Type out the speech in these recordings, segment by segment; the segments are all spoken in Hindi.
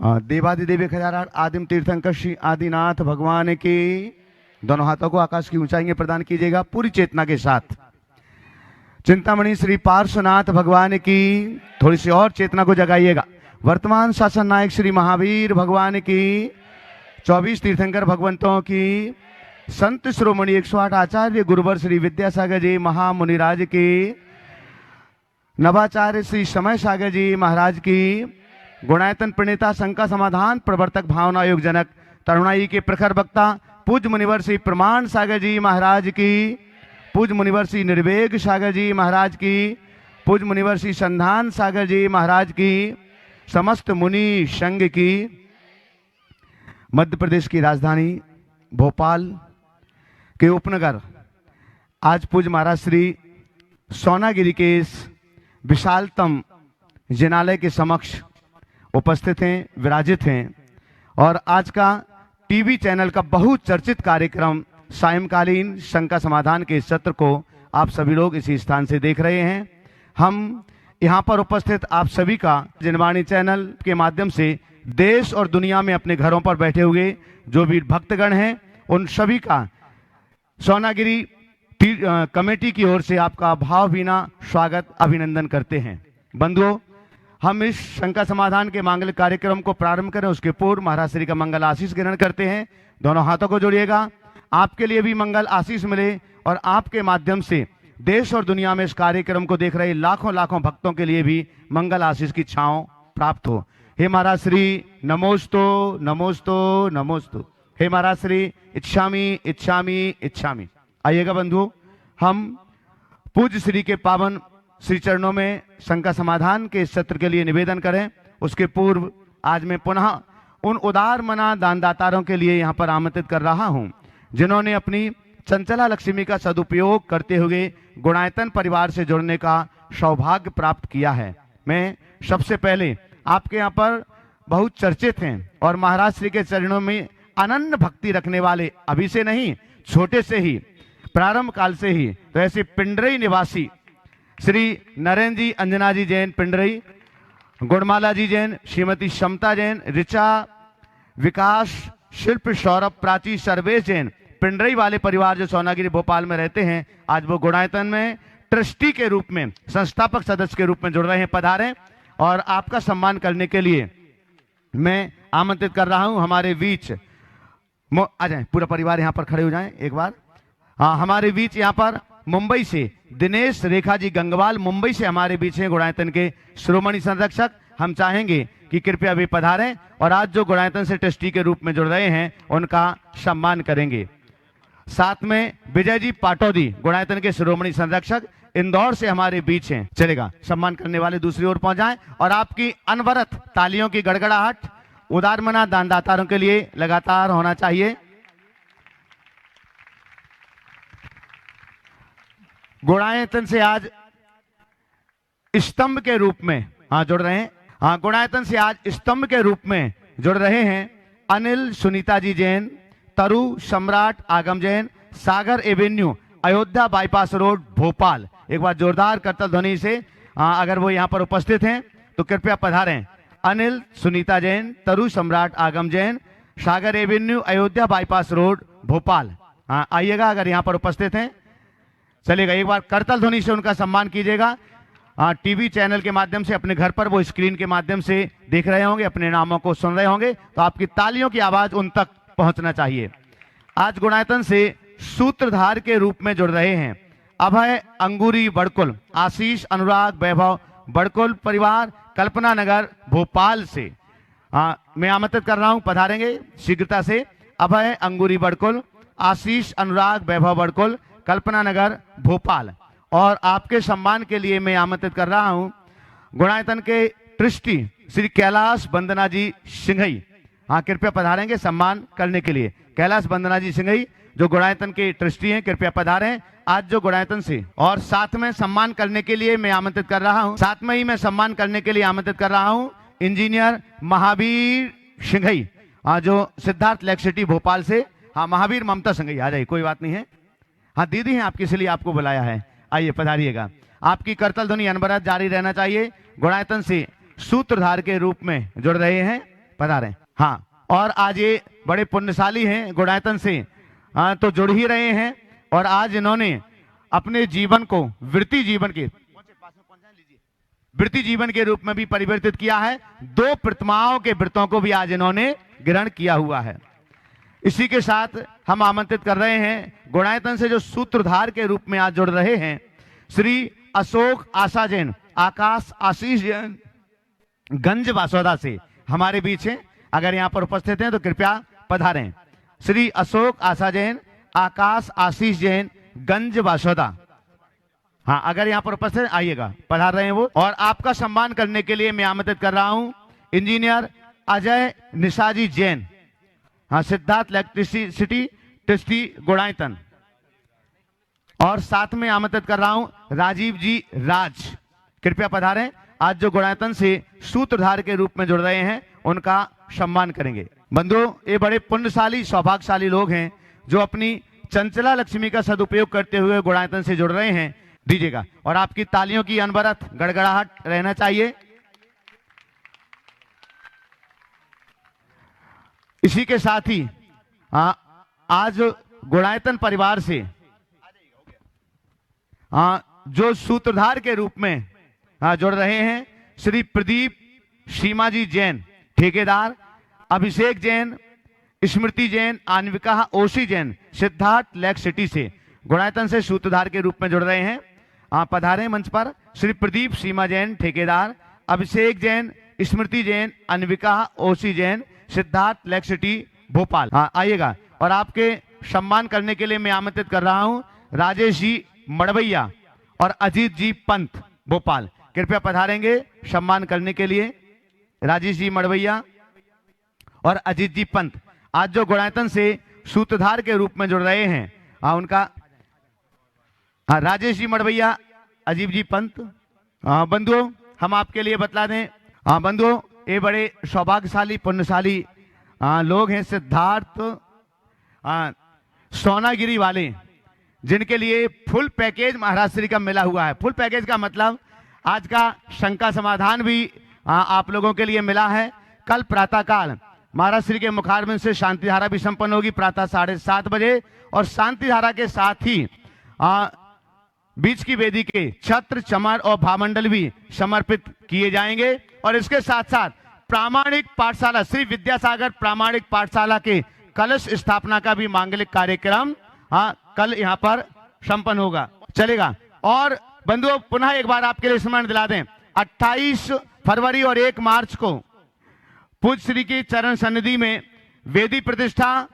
देवादिदेव खजारार आदिम तीर्थंकर श्री आदिनाथ भगवान की दोनों हाथों को आकाश की ऊंचाई में प्रदान कीजिएगा पूरी चेतना के साथ। चिंतामणि श्री पार्श्वनाथ भगवान की थोड़ी सी और चेतना को जगाइएगा। वर्तमान शासन नायक श्री महावीर भगवान की, 24 तीर्थंकर भगवंतों की, संत श्रोमणी 108 आचार्य गुरुवर श्री विद्यासागर जी महामुनिराज की, नवाचार्य श्री समय सागर जी महाराज की, गुणायतन प्रणेता शंका समाधान प्रवर्तक भावना योग जनक तरुणाई के प्रखर वक्ता पूज्य मुनिवर श्री प्रमाण सागर जी महाराज की, पूज्य मुनिवर श्री निर्वेग सागर जी महाराज की, पूज्य मुनिवर श्री संधान सागर जी महाराज की, समस्त मुनि संघ की, मध्य प्रदेश की राजधानी भोपाल के उपनगर आज पूज्य महाराज श्री सोनागिरी के इस विशालतम जिनालय के समक्ष उपस्थित हैं, विराजित हैं। और आज का टीवी चैनल का बहुचर्चित कार्यक्रम सायंकालीन शंका समाधान के सत्र को आप सभी लोग इसी स्थान से देख रहे हैं। हम यहाँ पर उपस्थित आप सभी का जनवाणी चैनल के माध्यम से देश और दुनिया में अपने घरों पर बैठे हुए जो भी भक्तगण हैं उन सभी का सोनागिरी कमेटी की ओर से आपका भावभीना स्वागत अभिनंदन करते हैं। बंधुओं, हम इस शंका समाधान के मांगलिक कार्यक्रम को प्रारंभ करें उसके पूर्व महाराज श्री का मंगल आशीष ग्रहण करते हैं। दोनों हाथों को जोड़िएगा। आपके लिए भी मंगल आशीष मिले और आपके माध्यम से देश और दुनिया में इस कार्यक्रम को देख रहे लाखों लाखों भक्तों के लिए भी मंगल आशीष की छांव प्राप्त हो। हे महाराज श्री नमोस्तु नमोस्तु नमोस्तु। हे महाराज श्री इच्छामी इच्छामी इच्छामी। आइएगा बंधु, हम पूज्य श्री के पावन श्री चरणों में शंका समाधान के सत्र के लिए निवेदन करें। उसके पूर्व आज मैं पुनः उन उदार मना दानदातारों के लिए यहाँ पर आमंत्रित कर रहा हूँ जिन्होंने अपनी चंचला लक्ष्मी का सदुपयोग करते हुए गुणायतन परिवार से जुड़ने का सौभाग्य प्राप्त किया है। मैं सबसे पहले आपके यहाँ पर बहुत चर्चित हैं और महाराज श्री के चरणों में अनन्य भक्ति रखने वाले, अभी से नहीं छोटे से ही, प्रारंभ काल से ही, तो ऐसे पिंडरई निवासी श्री नरेंद्र जी अंजना जी जैन पिंडरई, गुणमाला जी जैन, श्रीमती समता जैन, ऋचा विकास शिल्प सौरभ प्राची सर्वेश जैन पिंडरई वाले परिवार जो सोनागिरी भोपाल में रहते हैं, आज वो गुणायतन में ट्रस्टी के रूप में, संस्थापक सदस्य के रूप में जुड़ रहे हैं। पधारें और आपका सम्मान करने के लिए मैं आमंत्रित कर रहा हूं हमारे बीच। आ जाए, पूरा परिवार यहां पर खड़े हो जाएं एक बार। हाँ, हमारे बीच यहां पर मुंबई से दिनेश रेखा जी गंगवाल मुंबई से हमारे बीच हैं, गुणायतन के श्रोमणी संरक्षक। हम चाहेंगे कि कृपया वे पधारें और आज जो गुणायतन से ट्रस्टी के रूप में जुड़ रहे हैं उनका सम्मान करेंगे। साथ में विजय जी पाटौदी गुणायतन के श्रोमणी संरक्षक इंदौर से हमारे बीच हैं। चलेगा, सम्मान करने वाले दूसरी ओर पहुंच जाएं और आपकी अनवरत तालियों की गड़गड़ाहट उदारमना दानदातारों के लिए लगातार होना चाहिए। गुणायतन से आज स्तंभ के रूप में जुड़ रहे हैं। गुणायतन से आज स्तंभ के रूप में जुड़ रहे हैं Anil Sunita ji Jain, Taru Samrat Agam Jain, Sagar avenue Ayodhya bypass road Bhopal. एक बार जोरदार करतल ध्वनि से अगर वो यहाँ पर उपस्थित हैं तो कृपया पधारें। Anil Sunita Jain, Taru Samrat Agam Jain, Sagar avenue Ayodhya bypass road Bhopal. आइएगा अगर यहाँ पर उपस्थित हैं। चलेगा, एक बार करतल ध्वनि से उनका सम्मान कीजिएगा। टीवी चैनल के माध्यम से अपने घर पर वो स्क्रीन के माध्यम से देख रहे होंगे, अपने नामों को सुन रहे होंगे, तो आपकी तालियों की आवाज उन तक पहुंचना चाहिए। आज गुणायतन से सूत्रधार के रूप में जुड़ रहे हैं अभय अंगूरी बड़कुल, आशीष अनुराग वैभव बड़कुल परिवार कल्पना नगर भोपाल से। मैं आमंत्रित कर रहा हूं, पधारेंगे शीघ्रता से। अभय अंगूरी बड़कुल, आशीष अनुराग वैभव बड़कुल कल्पना नगर भोपाल। और आपके सम्मान के लिए मैं आमंत्रित कर रहा हूं गुणायतन के ट्रस्टी श्री कैलाश वंदना जी सिंघई। कृपया पधारेंगे सम्मान करने के लिए। कैलाश वंदना जी सिंघई जो गुणायतन के ट्रस्टी हैं, कृपया पधारें आज जो गुणायतन से। और साथ में सम्मान करने के लिए मैं आमंत्रित कर रहा हूं, साथ में ही मैं सम्मान करने के लिए आमंत्रित कर रहा हूं इंजीनियर महावीर सिंघई जो सिद्धार्थ लेक सिटी भोपाल से। महावीर ममता सिंघई आ जाइए, कोई बात नहीं है। दीदी हैं आपकी, इसलिए आपको बुलाया है। आइए पधारिएगा। आपकी करतल ध्वनि अनवरत जारी रहना चाहिए। गुणायतन से सूत्रधार के रूप में जुड़ रहे हैं पधारें। हाँ, और आज ये बड़े पुण्यशाली हैं गुणायतन से, तो जुड़ ही रहे हैं। और आज इन्होंने अपने जीवन को वृत्ति जीवन के रूप में भी परिवर्तित किया है। 2 प्रतिमाओं के व्रतों को भी आज इन्होंने ग्रहण किया हुआ है। इसी के साथ हम आमंत्रित कर रहे हैं गुणायतन से जो सूत्रधार के रूप में आज जुड़ रहे हैं, श्री अशोक आशा जैन, आकाश आशीष जैन, गंज बासौदा से हमारे बीच हैं। अगर यहाँ पर उपस्थित हैं तो कृपया पधारें। श्री अशोक आशा जैन, आकाश आशीष जैन, गंज बासौदा। हाँ, अगर यहाँ पर उपस्थित आइएगा, पधार रहे हैं वो। और आपका सम्मान करने के लिए मैं आमंत्रित कर रहा हूं इंजीनियर अजय निशाजी जैन, हाँ, सिद्धार्थ इलेक्ट्रिसिटी ट्रस्टी गुणायतन। और साथ में आमंत्रित कर रहा हूं राजीव जी राज, कृपया पधारें। आज जो गुणायतन से सूत्रधार के रूप में जुड़ रहे हैं उनका सम्मान करेंगे। बंधुओं, ये बड़े पुण्यशाली सौभाग्यशाली लोग हैं जो अपनी चंचला लक्ष्मी का सदुपयोग करते हुए गुणायतन से जुड़ रहे हैं। दीजिएगा, और आपकी तालियों की अनवरत गड़गड़ाहट रहना चाहिए। इसी के साथ ही आज गुणायतन परिवार से जो सूत्रधार के रूप में जुड़ रहे हैं, श्री प्रदीप सीमाजी जैन ठेकेदार, अभिषेक जैन, स्मृति जैन, अन्विका ओशी जैन, सिद्धार्थ लेक सिटी से गुणायतन से सूत्रधार के रूप में जुड़ रहे हैं। पधारें मंच पर। श्री प्रदीप सीमा जैन ठेकेदार, अभिषेक जैन, स्मृति जैन, अन्विका ओशी जैन, सिद्धार्थ लेक सिटी भोपाल। आइएगा। और आपके सम्मान करने के लिए मैं आमंत्रित कर रहा हूं राजेश जी मड़वैया और अजीत जी पंत भोपाल, कृपया पधारेंगे सम्मान करने के लिए। राजेश जी मड़वैया और अजीत जी पंत आज जो गुणायतन से सूत्रधार के रूप में जुड़ रहे हैं, उनका राजेश जी मड़वैया, अजीत जी पंत। बंधुओं, हम आपके लिए बतला दें, बंधुओं, ये बड़े सौभाग्यशाली पुण्यशाली लोग हैं, सिद्धार्थ सोनागिरी वाले, जिनके लिए फुल पैकेज महाराज श्री का मिला हुआ है। फुल पैकेज का मतलब आज का शंका समाधान भी आप लोगों के लिए मिला है। कल प्रातःकाल महाराज श्री के मुखारबिंद से शांति धारा भी संपन्न होगी प्रातः 7:30 बजे, और शांति धारा के साथ ही बीच की वेदी के छत्र, चमर और भामंडल भी समर्पित किए जाएंगे। और इसके साथ साथ प्रामाणिक पाठशाला, श्री विद्यासागर प्रामाणिक पाठशाला के कलश स्थापना का भी मांगलिक कार्यक्रम कल यहाँ पर संपन्न होगा, चलेगा। और बंधुओं, पुनः एक बार आपके लिए स्मरण दिला दें, 28 फरवरी और 1 मार्च को पूज्य श्री की चरण सन्निधि में वेदी प्रतिष्ठा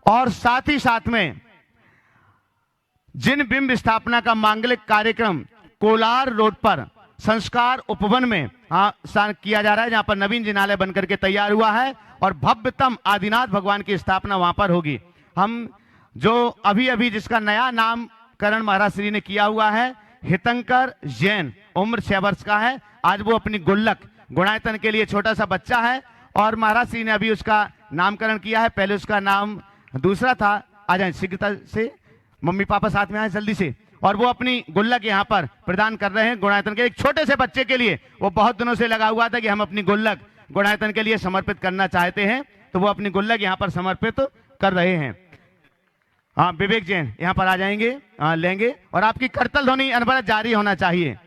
और साथ ही साथ में जिन बिंब स्थापना का मांगलिक कार्यक्रम कोलार रोड पर संस्कार उपवन में किया जा रहा है, जहां पर नवीन जिनालय बनकर के तैयार हुआ है और भव्यतम आदिनाथ भगवान की स्थापना वहां पर होगी। हम जो अभी अभी जिसका नया नामकरण महाराज श्री ने किया हुआ है, हितंकर जैन, उम्र 6 वर्ष का है। आज वो अपनी गुल्लक, गुणायतन के लिए छोटा सा बच्चा है, और महाराज श्री ने अभी उसका नामकरण किया है। पहले उसका नाम दूसरा था। आ जाए शीघ्रता से, मम्मी पापा साथ में आए जल्दी से। और वो अपनी गुल्लक यहाँ पर प्रदान कर रहे हैं गुणायतन के एक छोटे से बच्चे के लिए। वो बहुत दिनों से लगा हुआ था कि हम अपनी गुल्लक गुणायतन के लिए समर्पित करना चाहते हैं, तो वो अपनी गुल्लक यहाँ पर समर्पित कर रहे हैं। विवेक जैन यहाँ पर आ जाएंगे, लेंगे, और आपकी करतल ध्वनि अनवरत जारी होना चाहिए।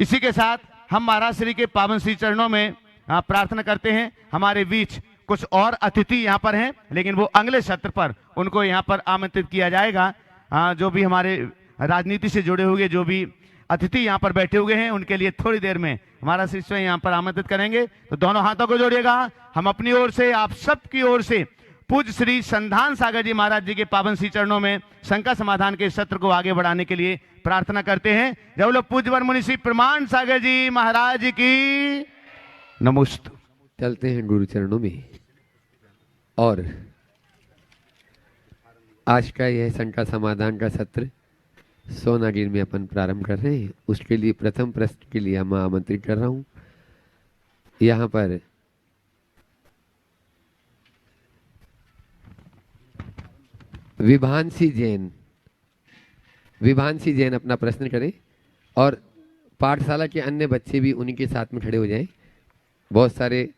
इसी के साथ हम महाराज श्री के पावन श्री चरणों में प्रार्थना करते हैं। हमारे बीच कुछ और अतिथि यहाँ पर हैं, लेकिन वो अगले सत्र पर उनको यहाँ पर आमंत्रित किया जाएगा। जो भी हमारे राजनीति से जुड़े हुए जो भी अतिथि यहाँ पर बैठे हुए हैं, उनके लिए थोड़ी देर में हमारा शिष्य यहाँ पर आमंत्रित करेंगे। तो दोनों हाथों को जोड़िएगा। हम अपनी ओर से, आप सबकी ओर से पूज्य श्री संधान सागर जी महाराज जी के पावन श्री चरणों में शंका समाधान के सत्र को आगे बढ़ाने के लिए प्रार्थना करते हैं। जब लोग पूज्य वर मुनि श्री प्रमाण सागर जी महाराज की नमोस्तु। चलते हैं गुरु चरणों में, और आज का यह शंका समाधान का सत्र सोनागिर में अपन प्रारंभ कर रहे हैं। उसके लिए प्रथम प्रश्न के लिए मैं आमंत्रित कर रहा हूं। यहाँ पर विभांशी जैन अपना प्रश्न करें, और पाठशाला के अन्य बच्चे भी उन्हीं के साथ में खड़े हो जाएं। बहुत सारे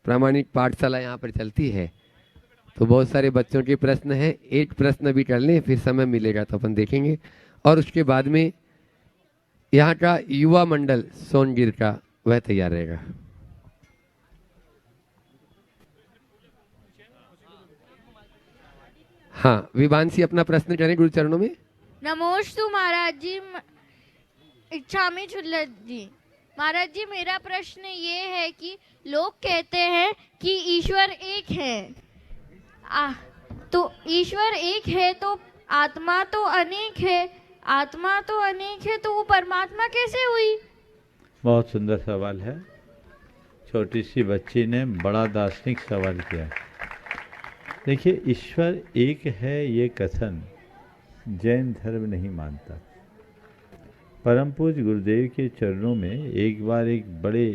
प्रामाणिक पाठशाला यहाँ पर चलती है, तो बहुत सारे बच्चों के प्रश्न हैं। एक प्रश्न भी कर लें, फिर समय मिलेगा तो अपन देखेंगे। और उसके बाद में यहाँ का युवा मंडल सोनगिर का वह तैयार रहेगा। हाँ, विवांशी अपना प्रश्न करें गुरु चरणों में। नमोस्तु महाराज जी, इच्छामी छुल्लद जी। महाराज जी, मेरा प्रश्न ये है कि लोग कहते हैं कि ईश्वर एक है, तो ईश्वर एक है तो आत्मा तो अनेक है, आत्मा तो अनेक है तो वो परमात्मा कैसे हुई? बहुत सुंदर सवाल है। छोटी सी बच्ची ने बड़ा दार्शनिक सवाल किया। देखिए, ईश्वर एक है ये कथन जैन धर्म नहीं मानता। परम पूज्य गुरुदेव के चरणों में एक बार एक बड़े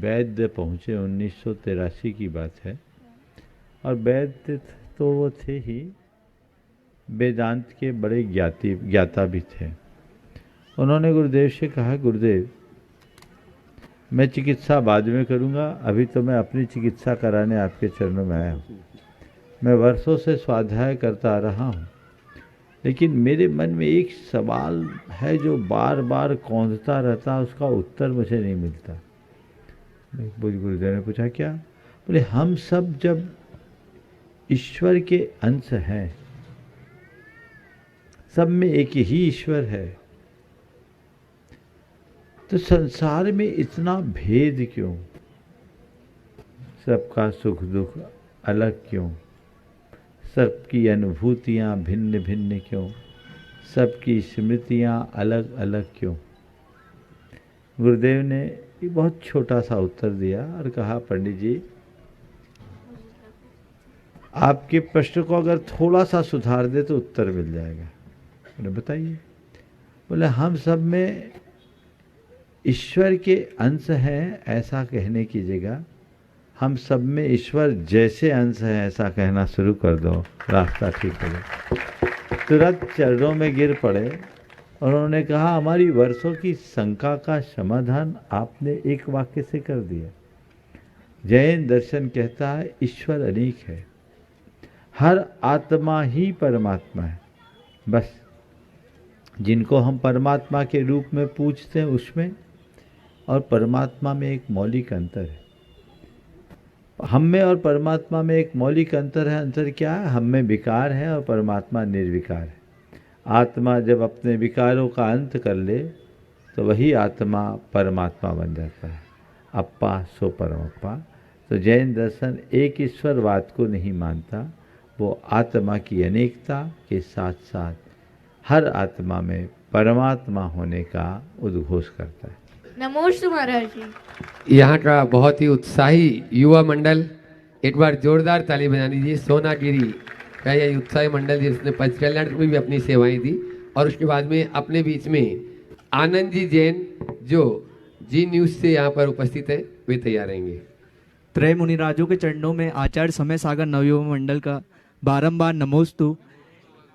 वैद्य पहुँचे, 1983 की बात है। और वैद्य तो वो थे ही, वेदांत के बड़े ज्ञाता भी थे। उन्होंने गुरुदेव से कहा, गुरुदेव मैं चिकित्सा बाद में करूँगा, अभी तो मैं अपनी चिकित्सा कराने आपके चरणों में आया हूँ। मैं वर्षों से स्वाध्याय करता आ रहा हूँ, लेकिन मेरे मन में एक सवाल है जो बार बार कौंधता रहता, उसका उत्तर मुझे नहीं मिलता। गुरुदेव ने पूछा, क्या? बोले, हम सब जब ईश्वर के अंश हैं, सब में एक ही ईश्वर है, तो संसार में इतना भेद क्यों? सबका सुख दुख अलग क्यों? सबकी अनुभूतियाँ भिन्न भिन्न क्यों? सबकी स्मृतियाँ अलग अलग क्यों? गुरुदेव ने एक बहुत छोटा सा उत्तर दिया और कहा, पंडित जी, आपके प्रश्न को अगर थोड़ा सा सुधार दे तो उत्तर मिल जाएगा। बोले, बताइए। बोले, हम सब में ईश्वर के अंश हैं ऐसा कहने की जगह हम सब में ईश्वर जैसे अंश है ऐसा कहना शुरू कर दो, रास्ता ठीक हो जाए। तुरंत चरणों में गिर पड़े। उन्होंने कहा, हमारी वर्षों की शंका का समाधान आपने एक वाक्य से कर दिया। जैन दर्शन कहता है ईश्वर अनेक है, हर आत्मा ही परमात्मा है। बस जिनको हम परमात्मा के रूप में पूछते हैं उसमें और परमात्मा में एक मौलिक अंतर है। हम में और परमात्मा में एक मौलिक अंतर है। अंतर क्या है? हम में विकार है और परमात्मा निर्विकार है। आत्मा जब अपने विकारों का अंत कर ले तो वही आत्मा परमात्मा बन जाता है। अप्पा सो परमप्पा। तो जैन दर्शन एक ईश्वरवाद को नहीं मानता, वो आत्मा की अनेकता के साथ साथ हर आत्मा में परमात्मा होने का उद्घोष करता है। नमोस्तु महाराज जी। यहाँ का बहुत ही उत्साही युवा मंडल, एक बार जोरदार ताली बजा दीजिए। सोनागिरी का यह उत्साही मंडल जिसने पंच कल्याण में भी अपनी सेवाएं दी। और उसके बाद में अपने बीच में आनंद जी जैन जो जी न्यूज़ से यहाँ पर उपस्थित हैं, वे तैयार रहेंगे। त्रय मुनिराजों के चरणों में आचार्य समय सागर नवयुवा मंडल का बारंबार नमोस्तु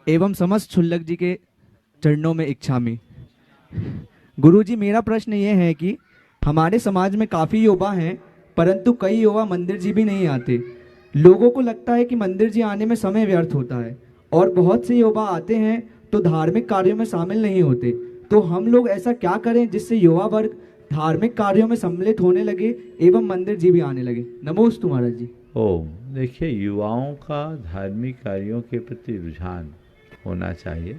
एवं समस्त क्षुल्लक जी के चरणों में इच्छामी। गुरुजी, मेरा प्रश्न ये है कि हमारे समाज में काफ़ी युवा हैं, परंतु कई युवा मंदिर जी भी नहीं आते। लोगों को लगता है कि मंदिर जी आने में समय व्यर्थ होता है, और बहुत से युवा आते हैं तो धार्मिक कार्यों में शामिल नहीं होते। तो हम लोग ऐसा क्या करें जिससे युवा वर्ग धार्मिक कार्यों में सम्मिलित होने लगे एवं मंदिर जी भी आने लगे? नमोस्तु महाराज जी। ओम। देखिए, युवाओं का धार्मिक कार्यों के प्रति रुझान होना चाहिए।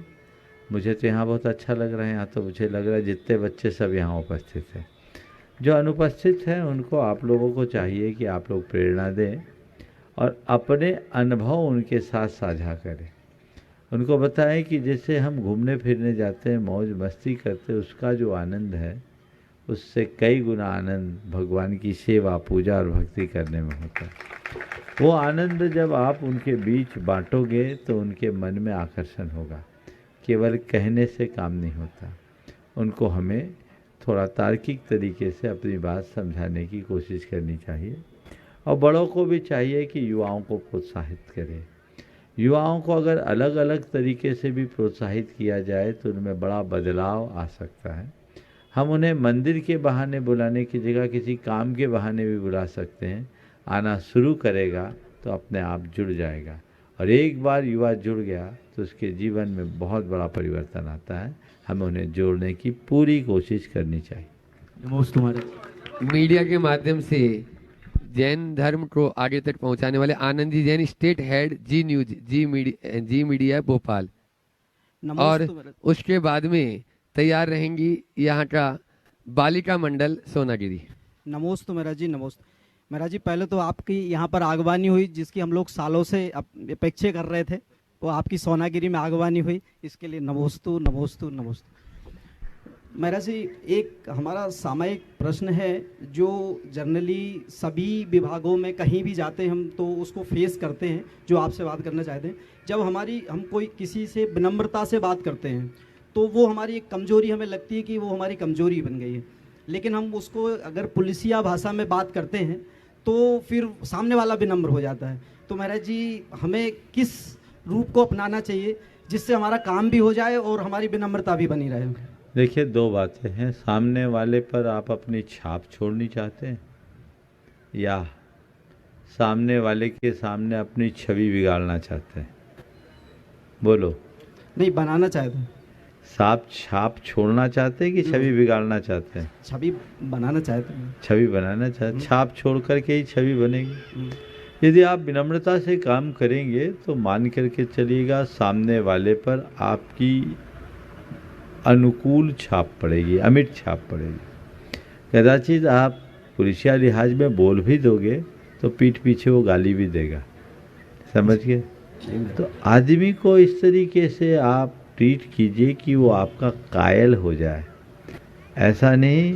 मुझे तो यहाँ बहुत अच्छा लग रहा है। यहाँ तो मुझे लग रहा है जितने बच्चे सब यहाँ उपस्थित हैं। जो अनुपस्थित हैं उनको आप लोगों को चाहिए कि आप लोग प्रेरणा दें और अपने अनुभव उनके साथ साझा करें। उनको बताएं कि जैसे हम घूमने फिरने जाते हैं, मौज मस्ती करते हैं, उसका जो आनंद है उससे कई गुना आनंद भगवान की सेवा, पूजा और भक्ति करने में होता है। वो आनंद जब आप उनके बीच बांटोगे तो उनके मन में आकर्षण होगा। केवल कहने से काम नहीं होता, उनको हमें थोड़ा तार्किक तरीके से अपनी बात समझाने की कोशिश करनी चाहिए। और बड़ों को भी चाहिए कि युवाओं को प्रोत्साहित करें। युवाओं को अगर अलग अलग तरीके से भी प्रोत्साहित किया जाए तो उनमें बड़ा बदलाव आ सकता है। हम उन्हें मंदिर के बहाने बुलाने की जगह किसी काम के बहाने भी बुला सकते हैं। आना शुरू करेगा तो अपने आप जुड़ जाएगा। और एक बार युवा जुड़ गया तो उसके जीवन में बहुत बड़ा परिवर्तन आता है। हमें उन्हें जोड़ने की पूरी कोशिश करनी चाहिए। नमोस्तु महाराज। मीडिया के माध्यम से जैन धर्म को आगे तक पहुंचाने वाले आनंद जी जैन, स्टेट हेड जी न्यूज जी मीडिया भोपाल, और उसके बाद में तैयार रहेंगी यहाँ का बालिका मंडल सोनागिरी। नमोस्तु महाराज जी, नमोस्तु महाराज जी। पहले तो आपकी यहाँ पर आगवानी हुई जिसकी हम लोग सालों से अपेक्षा कर रहे थे, तो आपकी सोनागिरी में आगवानी हुई, इसके लिए नमोस्तु नमोस्तु नमोस्तु। महाराज जी, एक हमारा सामयिक प्रश्न है जो जनरली सभी विभागों में कहीं भी जाते हैं हम तो उसको फेस करते हैं, जो आपसे बात करना चाहते हैं। जब हम कोई किसी से विनम्रता से बात करते हैं तो वो हमारी एक कमजोरी हमें लगती है कि वो हमारी कमजोरी बन गई है, लेकिन हम उसको अगर पुलिसिया भाषा में बात करते हैं तो फिर सामने वाला विनम्र हो जाता है। तो महाराज जी, हमें किस रूप को अपनाना चाहिए जिससे हमारा काम भी हो जाए और हमारी विनम्रता भी बनी रहे? देखिए, दो बातें हैं। सामने वाले पर आप अपनी छाप छोड़नी चाहते हैं या सामने वाले के सामने अपनी छवि बिगाड़ना चाहते हैं? बोलो। नहीं, बनाना चाहते हैं। साफ छाप छोड़ना चाहते हैं कि छवि बिगाड़ना चाहते हैं? छवि बनाना चाहते हैं। छवि बनाना चाहते, छाप छोड़ करके ही छवि बनेगी। यदि आप विनम्रता से काम करेंगे तो मान करके चलिएगा सामने वाले पर आपकी अनुकूल छाप पड़ेगी, अमिट छाप पड़ेगी। कदाचित आप पुलिसिया लिहाज में बोल भी दोगे तो पीठ पीछे वो गाली भी देगा, समझ गए? तो आदमी को इस तरीके से आप ट्रीट कीजिए कि वो आपका कायल हो जाए, ऐसा नहीं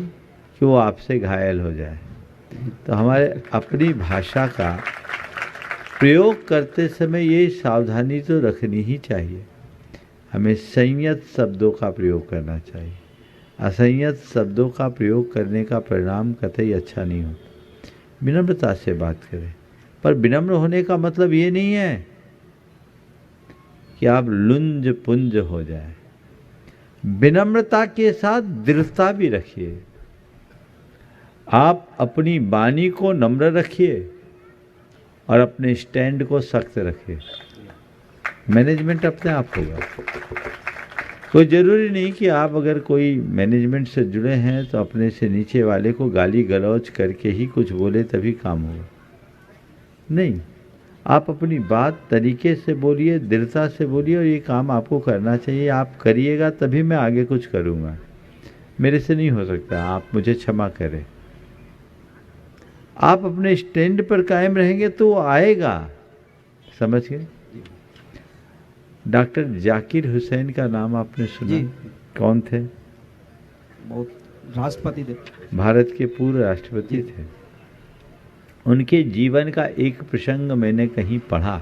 कि वो आपसे घायल हो जाए। तो हमारे अपनी भाषा का प्रयोग करते समय ये सावधानी तो रखनी ही चाहिए। हमें संयत शब्दों का प्रयोग करना चाहिए। असंयत शब्दों का प्रयोग करने का परिणाम कतई अच्छा नहीं होता। विनम्रता से बात करें, पर विनम्र होने का मतलब ये नहीं है कि आप लुंज पुंज हो जाए। विनम्रता के साथ दृढ़ता भी रखिए। आप अपनी वाणी को नम्र रखिए और अपने स्टैंड को सख्त रखिए। मैनेजमेंट अपने आप होगा। कोई ज़रूरी नहीं कि आप अगर कोई मैनेजमेंट से जुड़े हैं तो अपने से नीचे वाले को गाली गलौज करके ही कुछ बोले तभी काम होगा। नहीं, आप अपनी बात तरीके से बोलिए, दृढ़ता से बोलिए और ये काम आपको करना चाहिए। आप करिएगा तभी मैं आगे कुछ करूँगा, मेरे से नहीं हो सकता, आप मुझे क्षमा करें। आप अपने स्टैंड पर कायम रहेंगे तो वो आएगा, समझ गए? डॉक्टर जाकिर हुसैन का नाम आपने सुना? कौन थे? बहुत राष्ट्रपति थे, भारत के पूर्व राष्ट्रपति थे। उनके जीवन का एक प्रसंग मैंने कहीं पढ़ा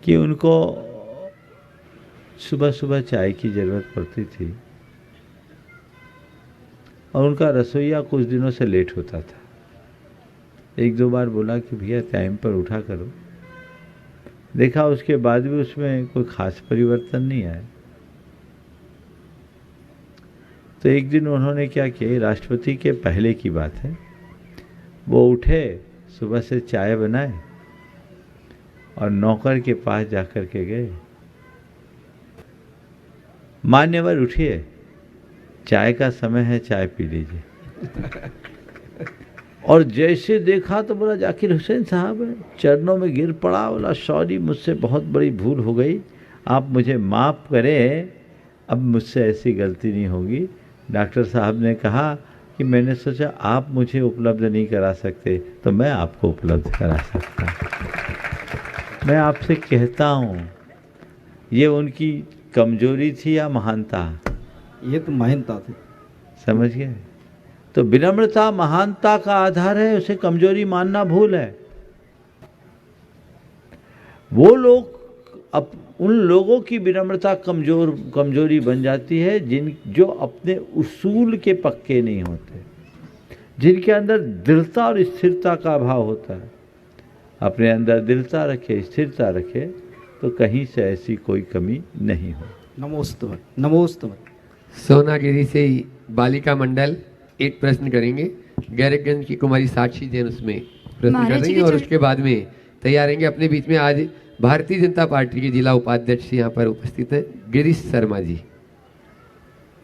कि उनको सुबह सुबह चाय की ज़रूरत पड़ती थी और उनका रसोइया कुछ दिनों से लेट होता था। एक दो बार बोला कि भैया टाइम पर उठा करो। देखा उसके बाद भी उसमें कोई खास परिवर्तन नहीं आया। तो एक दिन उन्होंने क्या किया, राष्ट्रपति के पहले की बात है, वो उठे, सुबह से चाय बनाए और नौकर के पास जाकर के गए, मान्यवर उठिए, चाय का समय है, चाय पी लीजिए। और जैसे देखा तो बोला जाकिर हुसैन साहब है, चरणों में गिर पड़ा, बोला सॉरी, मुझसे बहुत बड़ी भूल हो गई, आप मुझे माफ़ करें, अब मुझसे ऐसी गलती नहीं होगी। डॉक्टर साहब ने कहा कि मैंने सोचा आप मुझे उपलब्ध नहीं करा सकते तो मैं आपको उपलब्ध करा सकता हूँ। मैं आपसे कहता हूँ, ये उनकी कमजोरी थी या महानता? ये तो महानता थी, समझ गए? तो विनम्रता महानता का आधार है, उसे कमजोरी मानना भूल है। वो लोग उन लोगों की विनम्रता कमजोरी बन जाती है जो अपने उसूल के पक्के नहीं होते, जिनके अंदर दृढ़ता और स्थिरता का अभाव होता है। अपने अंदर दृढ़ता रखे, स्थिरता रखे तो कहीं से ऐसी कोई कमी नहीं हो। नमोस्तु नमोस्तु। सोनागिरी से बालिका मंडल एक प्रश्न करेंगे। गैरगंज की कुमारी साक्षी जैन उसमें प्रश्न कर महाराज जी रही के है और चरण- उसके बाद में तैयार रहेंगे। अपने बीच में आज भारतीय जनता पार्टी के जिला उपाध्यक्ष यहाँ पर उपस्थित है गिरीश शर्मा जी।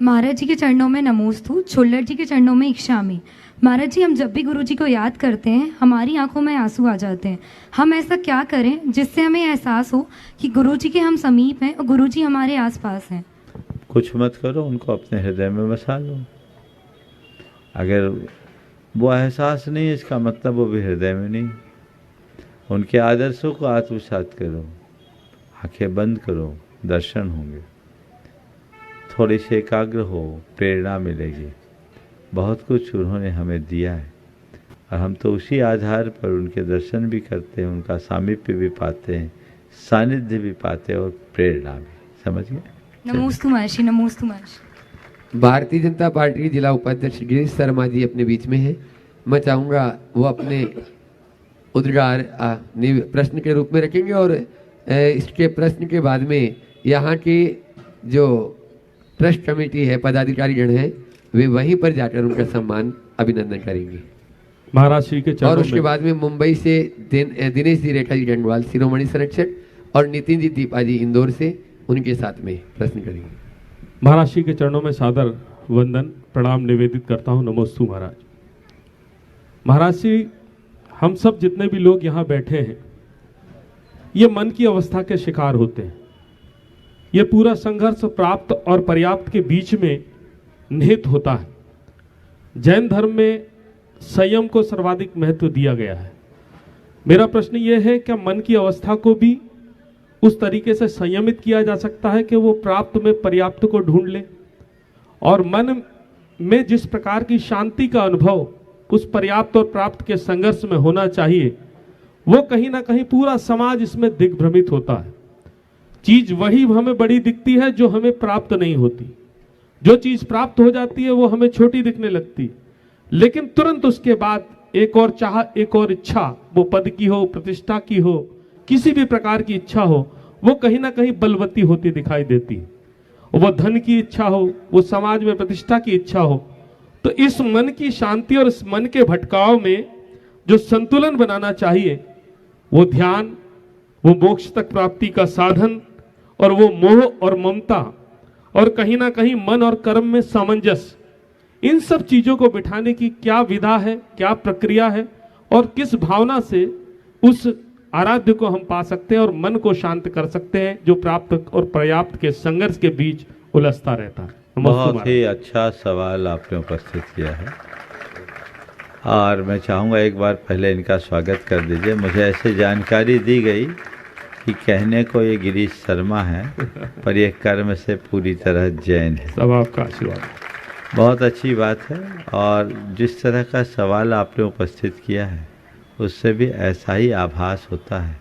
महाराज जी के चरणों में नमोस्तु, छोल्लर जी के चरणों में इक्षामि। महाराज जी, हम जब भी गुरु जी को याद करते हैं हमारी आंखों में आंसू आ जाते हैं। हम ऐसा क्या करें जिससे हमें एहसास हो कि गुरु जी के हम समीप हैं और गुरु जी हमारे आसपास हैं? कुछ मत करो, उनको अपने हृदय में बसा लो। अगर वो एहसास नहीं है, इसका मतलब वो भी हृदय में नहीं। उनके आदर्शों को आत्मसात करो, आंखें बंद करो, दर्शन होंगे। थोड़े से एकाग्र हो, प्रेरणा मिलेगी। बहुत कुछ उन्होंने हमें दिया है और हम तो उसी आधार पर उनके दर्शन भी करते हैं, उनका सामीप्य भी पाते हैं, सानिध्य भी पाते हैं और प्रेरणा भी। समझ गए? नमोस्तु महर्षि, नमोस्तु महर्षि। भारतीय जनता पार्टी के जिला उपाध्यक्ष गिरीश शर्मा जी अपने बीच में है। मैं चाहूँगा वो अपने उद्गार प्रश्न के रूप में रखेंगे और इसके प्रश्न के बाद में यहाँ की जो ट्रस्ट कमेटी है, पदाधिकारी गण है, वे वहीं पर जाकर उनका सम्मान अभिनंदन करेंगे। महाराज श्री के चरणों और उसके में बाद में मुंबई से दिनेश जी रेखा जी डंडवाल शिरोमणि संरक्षक और नितिन जी दीपा जी इंदौर से उनके साथ में प्रश्न करेंगे। महाराज श्री के चरणों में सादर वंदन प्रणाम निवेदित करता हूँ। नमोस्तु महाराज। महाराज श्री, हम सब जितने भी लोग यहाँ बैठे हैं ये मन की अवस्था के शिकार होते हैं। ये पूरा संघर्ष प्राप्त और पर्याप्त के बीच में निहित होता है। जैन धर्म में संयम को सर्वाधिक महत्व दिया गया है। मेरा प्रश्न ये है, क्या मन की अवस्था को भी उस तरीके से संयमित किया जा सकता है कि वो प्राप्त में पर्याप्त को ढूंढ ले, और मन में जिस प्रकार की शांति का अनुभव उस पर्याप्त और प्राप्त के संघर्ष में होना चाहिए, वो कहीं ना कहीं पूरा समाज इसमें दिग्भ्रमित होता है। चीज वही हमें बड़ी दिखती है जो हमें प्राप्त नहीं होती। जो चीज प्राप्त हो जाती है वो हमें छोटी दिखने लगती, लेकिन तुरंत उसके बाद एक और चाह, एक और इच्छा, वो पद की हो, प्रतिष्ठा की हो, किसी भी प्रकार की इच्छा हो, वो कहीं ना कहीं बलवती होती दिखाई देती है। वो धन की इच्छा हो, वो समाज में प्रतिष्ठा की इच्छा हो। तो इस मन की शांति और इस मन के भटकाव में जो संतुलन बनाना चाहिए, वो ध्यान, वो मोक्ष तक प्राप्ति का साधन, और वो मोह और ममता, और कहीं ना कहीं मन और कर्म में सामंजस्य, इन सब चीजों को बिठाने की क्या विधा है, क्या प्रक्रिया है, और किस भावना से उस आराध्य को हम पा सकते हैं और मन को शांत कर सकते हैं जो प्राप्त और पर्याप्त के संघर्ष के बीच उलझता रहता है। बहुत ही अच्छा सवाल आपने उपस्थित किया है और मैं चाहूँगा एक बार पहले इनका स्वागत कर दीजिए। मुझे ऐसे जानकारी दी गई कि कहने को ये गिरीश शर्मा है पर ये कर्म से पूरी तरह जैन है। सब आपका आशीर्वाद। बहुत अच्छी बात है और जिस तरह का सवाल आपने उपस्थित किया है उससे भी ऐसा ही आभास होता है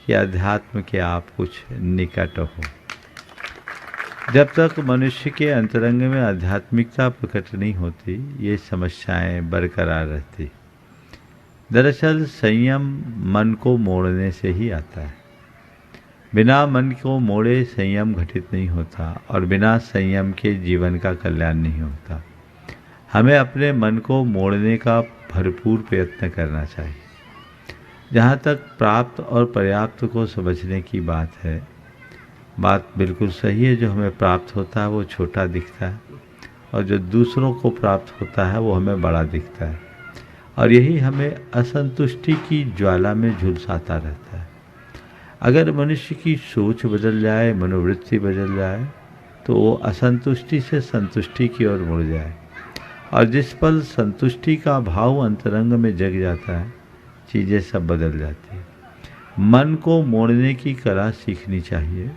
कि अध्यात्म के आप कुछ निकट हो। जब तक मनुष्य के अंतरंग में आध्यात्मिकता प्रकट नहीं होती, ये समस्याएं बरकरार रहती। दरअसल संयम मन को मोड़ने से ही आता है। बिना मन को मोड़े संयम घटित नहीं होता और बिना संयम के जीवन का कल्याण नहीं होता। हमें अपने मन को मोड़ने का भरपूर प्रयत्न करना चाहिए। जहाँ तक प्राप्त और पर्याप्त को समझने की बात है, बात बिल्कुल सही है। जो हमें प्राप्त होता है वो छोटा दिखता है और जो दूसरों को प्राप्त होता है वो हमें बड़ा दिखता है, और यही हमें असंतुष्टि की ज्वाला में झुलसाता रहता है। अगर मनुष्य की सोच बदल जाए, मनोवृत्ति बदल जाए, तो वो असंतुष्टि से संतुष्टि की ओर मुड़ जाए, और जिस पल संतुष्टि का भाव अंतरंग में जग जाता है, चीज़ें सब बदल जाती हैं। मन को मोड़ने की कला सीखनी चाहिए,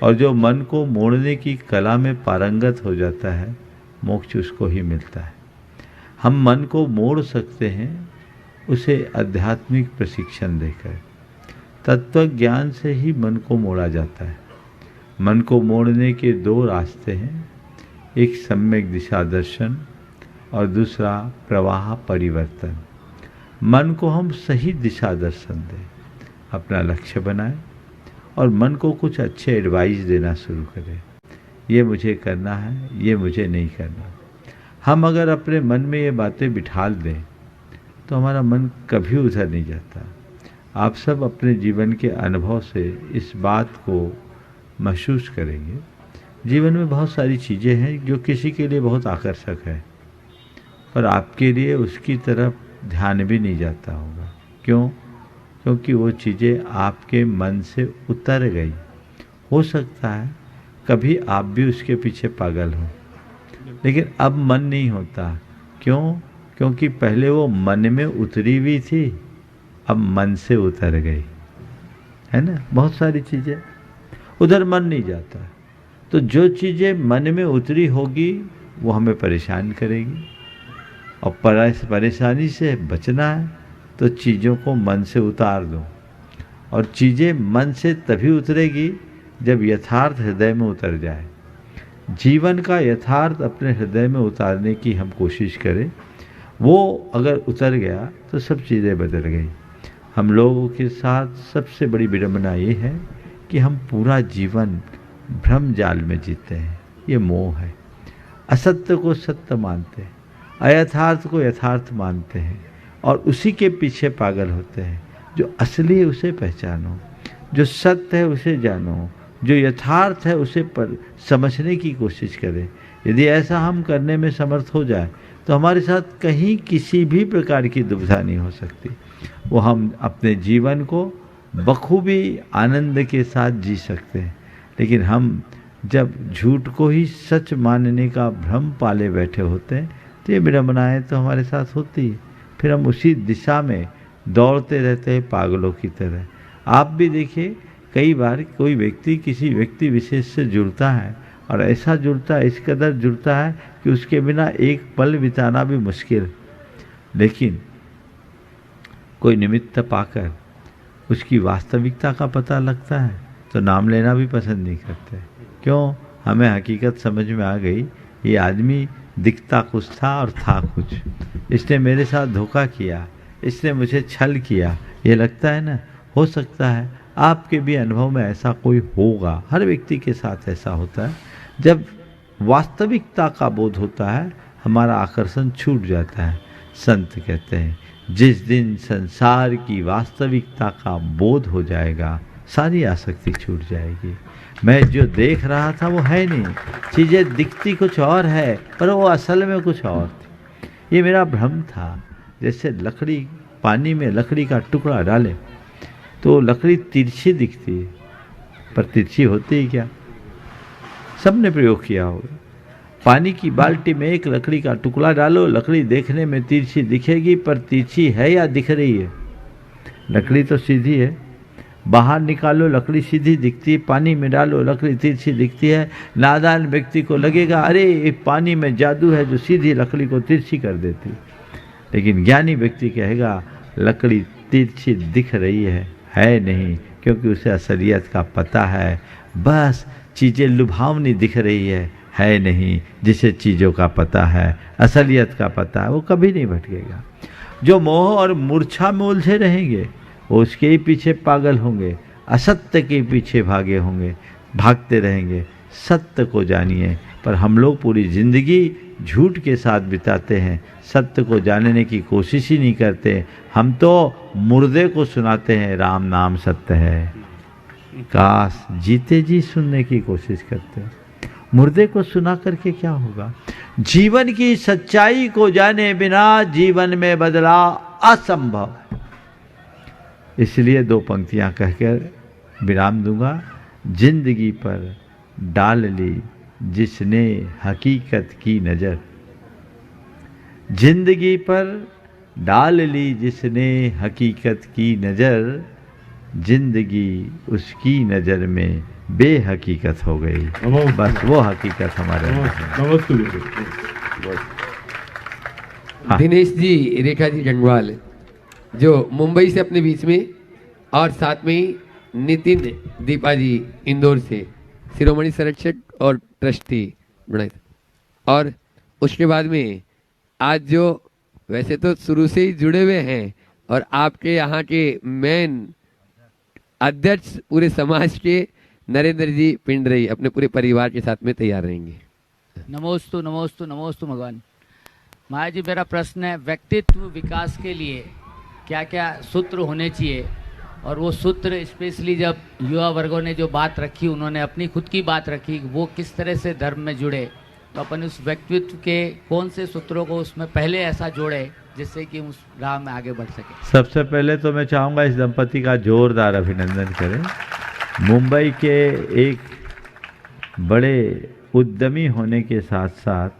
और जो मन को मोड़ने की कला में पारंगत हो जाता है, मोक्ष उसको ही मिलता है। हम मन को मोड़ सकते हैं उसे आध्यात्मिक प्रशिक्षण देकर। तत्व ज्ञान से ही मन को मोड़ा जाता है। मन को मोड़ने के दो रास्ते हैं, एक सम्यक दिशा दर्शन और दूसरा प्रवाह परिवर्तन। मन को हम सही दिशा दर्शन दें, अपना लक्ष्य बनाएं और मन को कुछ अच्छे एडवाइस देना शुरू करें। ये मुझे करना है, ये मुझे नहीं करना। हम अगर अपने मन में ये बातें बिठाल दें तो हमारा मन कभी उधर नहीं जाता। आप सब अपने जीवन के अनुभव से इस बात को महसूस करेंगे। जीवन में बहुत सारी चीज़ें हैं जो किसी के लिए बहुत आकर्षक है, पर आपके लिए उसकी तरफ ध्यान भी नहीं जाता होगा। क्यों? क्योंकि वो चीज़ें आपके मन से उतर गई। हो सकता है कभी आप भी उसके पीछे पागल हो, लेकिन अब मन नहीं होता। क्यों? क्योंकि पहले वो मन में उतरी हुई थी, अब मन से उतर गई, है ना। बहुत सारी चीज़ें उधर मन नहीं जाता। तो जो चीज़ें मन में उतरी होगी वो हमें परेशान करेगी, और परेशानी से बचना है तो चीज़ों को मन से उतार दो। और चीज़ें मन से तभी उतरेगी जब यथार्थ हृदय में उतर जाए। जीवन का यथार्थ अपने हृदय में उतारने की हम कोशिश करें, वो अगर उतर गया तो सब चीज़ें बदल गई। हम लोगों के साथ सबसे बड़ी विडंबना ये है कि हम पूरा जीवन भ्रम जाल में जीते हैं। ये मोह है। असत्य को सत्य मानते हैं, अयथार्थ को यथार्थ मानते हैं और उसी के पीछे पागल होते हैं। जो असली है उसे पहचानो, जो सत्य है उसे जानो, जो यथार्थ है उसे समझने की कोशिश करें। यदि ऐसा हम करने में समर्थ हो जाए तो हमारे साथ कहीं किसी भी प्रकार की दुविधा नहीं हो सकती। वो हम अपने जीवन को बखूबी आनंद के साथ जी सकते हैं। लेकिन हम जब झूठ को ही सच मानने का भ्रम पाले बैठे होते हैं तो ये विडंबनाएं तो हमारे साथ होती है। फिर हम उसी दिशा में दौड़ते रहते हैं पागलों की तरह। आप भी देखिए, कई बार कोई व्यक्ति किसी व्यक्ति विशेष से जुड़ता है और ऐसा जुड़ता है, इस कदर जुड़ता है कि उसके बिना एक पल बिताना भी मुश्किल। लेकिन कोई निमित्त पाकर उसकी वास्तविकता का पता लगता है तो नाम लेना भी पसंद नहीं करते। क्यों? हमें हकीकत समझ में आ गई, ये आदमी दिखता कुछ था और था कुछ। इसने मेरे साथ धोखा किया, इसने मुझे छल किया। ये लगता है ना। हो सकता है आपके भी अनुभव में ऐसा कोई होगा। हर व्यक्ति के साथ ऐसा होता है। जब वास्तविकता का बोध होता है हमारा आकर्षण छूट जाता है। संत कहते हैं जिस दिन संसार की वास्तविकता का बोध हो जाएगा सारी आसक्ति छूट जाएगी। मैं जो देख रहा था वो है नहीं, चीज़ें दिखती कुछ और है पर वो असल में कुछ और थी। ये मेरा भ्रम था। जैसे लकड़ी, पानी में लकड़ी का टुकड़ा डालें तो लकड़ी तिरछी दिखती है, पर तिरछी होती ही क्या? सबने प्रयोग किया होगा। पानी की बाल्टी में एक लकड़ी का टुकड़ा डालो, लकड़ी देखने में तिरछी दिखेगी पर तिरछी है या दिख रही है? लकड़ी तो सीधी है। बाहर निकालो लकड़ी सीधी दिखती है, पानी में डालो लकड़ी तिरछी दिखती है। नादान व्यक्ति को लगेगा अरे ये पानी में जादू है जो सीधी लकड़ी को तिरछी कर देती। लेकिन ज्ञानी व्यक्ति कहेगा लकड़ी तिरछी दिख रही है नहीं, क्योंकि उसे असलियत का पता है। बस चीज़ें लुभावनी दिख रही है नहीं। जिसे चीज़ों का पता है, असलियत का पता है, वो कभी नहीं भटकेगा। जो मोह और मूर्छा में उलझे रहेंगे वो उसके ही पीछे पागल होंगे, असत्य के पीछे भागते रहेंगे। सत्य को जानिए। पर हम लोग पूरी जिंदगी झूठ के साथ बिताते हैं, सत्य को जानने की कोशिश ही नहीं करते। हम तो मुर्दे को सुनाते हैं राम नाम सत्य है। काश जीते जी सुनने की कोशिश करते हैं। मुर्दे को सुना करके क्या होगा? जीवन की सच्चाई को जाने बिना जीवन में बदलाव असंभव। इसलिए दो पंक्तियां कहकर विराम दूंगा। जिंदगी पर डाल ली जिसने हकीकत की नज़र, जिंदगी पर डाल ली जिसने हकीकत की नज़र, जिंदगी उसकी नज़र में बेहकीकत हो गई। बस वो हकीकत हमारे दिनेश जी, रेखा जी जंडवाल जो मुंबई से अपने बीच में, और साथ में ही नितिन दीपा जी इंदौर से शिरोमणि संरक्षक और ट्रस्टी बनाए। और उसके बाद में आज जो वैसे तो शुरू से ही जुड़े हुए हैं और आपके यहाँ के मेन अध्यक्ष पूरे समाज के नरेंद्र जी पिंडरई अपने पूरे परिवार के साथ में तैयार रहेंगे। नमोस्तु नमोस्तु नमोस्तु भगवान। महाराज जी मेरा प्रश्न है, व्यक्तित्व विकास के लिए क्या क्या सूत्र होने चाहिए, और वो सूत्र स्पेशली जब युवा वर्गों ने जो बात रखी, उन्होंने अपनी खुद की बात रखी, वो किस तरह से धर्म में जुड़े, तो अपन उस व्यक्तित्व के कौन से सूत्रों को उसमें पहले ऐसा जोड़े जिससे कि उस राह में आगे बढ़ सके। सबसे पहले तो मैं चाहूँगा इस दंपति का जोरदार अभिनंदन करें। मुंबई के एक बड़े उद्यमी होने के साथ साथ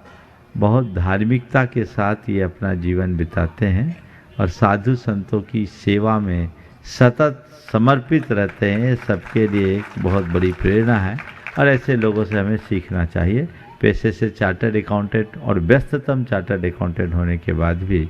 बहुत धार्मिकता के साथ ये अपना जीवन बिताते हैं और साधु संतों की सेवा में सतत समर्पित रहते हैं। सबके लिए एक बहुत बड़ी प्रेरणा है और ऐसे लोगों से हमें सीखना चाहिए। पेशे से चार्टर्ड अकाउंटेंट और व्यस्ततम चार्टर्ड अकाउंटेंट होने के बाद भी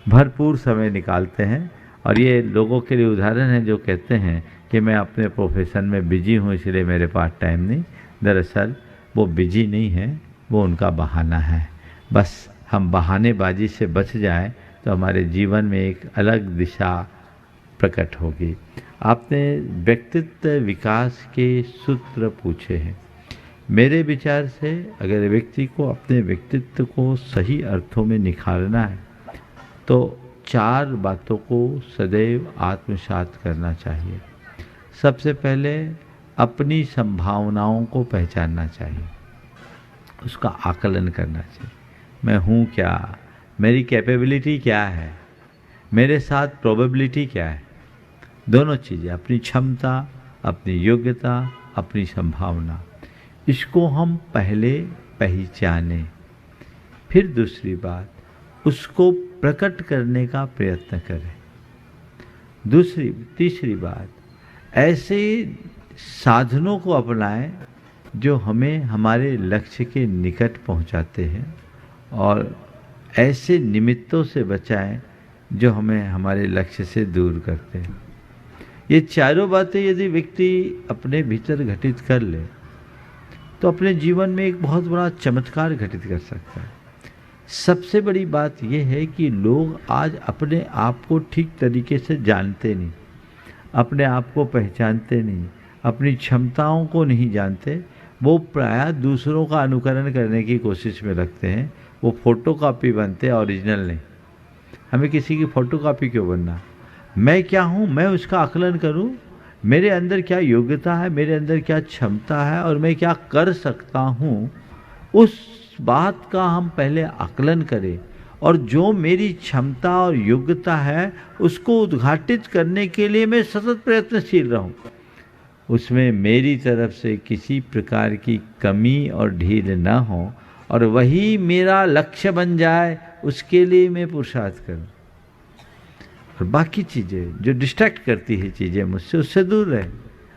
भरपूर समय निकालते हैं और ये लोगों के लिए उदाहरण है जो कहते हैं कि मैं अपने प्रोफेशन में बिजी हूँ इसलिए मेरे पास टाइम नहीं। दरअसल वो बिजी नहीं है, वो उनका बहाना है। बस हम बहानेबाजी से बच जाएं तो हमारे जीवन में एक अलग दिशा प्रकट होगी। आपने व्यक्तित्व विकास के सूत्र पूछे हैं। मेरे विचार से अगर व्यक्ति को अपने व्यक्तित्व को सही अर्थों में निखारना है तो 4 बातों को सदैव आत्मसात करना चाहिए। सबसे पहले अपनी संभावनाओं को पहचानना चाहिए, उसका आकलन करना चाहिए। मैं हूँ क्या, मेरी कैपेबिलिटी क्या है, मेरे साथ प्रोबेबिलिटी क्या है। दोनों चीज़ें, अपनी क्षमता, अपनी योग्यता, अपनी संभावना, इसको हम पहले पहचानें। फिर दूसरी बात, उसको प्रकट करने का प्रयत्न करें। तीसरी बात, ऐसे साधनों को अपनाएं जो हमें हमारे लक्ष्य के निकट पहुंचाते हैं और ऐसे निमित्तों से बचाएं जो हमें हमारे लक्ष्य से दूर करते हैं। ये चारों बातें यदि व्यक्ति अपने भीतर घटित कर ले तो अपने जीवन में एक बहुत बड़ा चमत्कार घटित कर सकता है। सबसे बड़ी बात यह है कि लोग आज अपने आप को ठीक तरीके से जानते नहीं, अपने आप को पहचानते नहीं, अपनी क्षमताओं को नहीं जानते। वो प्रायः दूसरों का अनुकरण करने की कोशिश में रखते हैं। वो फोटोकॉपी बनते हैं, ओरिजिनल नहीं। हमें किसी की फोटोकॉपी क्यों बनना? मैं क्या हूँ, मैं उसका आकलन करूँ। मेरे अंदर क्या योग्यता है, मेरे अंदर क्या क्षमता है और मैं क्या कर सकता हूँ, उस बात का हम पहले आकलन करें और जो मेरी क्षमता और योग्यता है उसको उद्घाटित करने के लिए मैं सतत प्रयत्नशील रहूं। उसमें मेरी तरफ से किसी प्रकार की कमी और ढील न हो और वही मेरा लक्ष्य बन जाए, उसके लिए मैं पुरुषार्थ करूं। और बाकी चीज़ें जो डिस्ट्रैक्ट करती है चीज़ें मुझसे, उससे दूर रहें।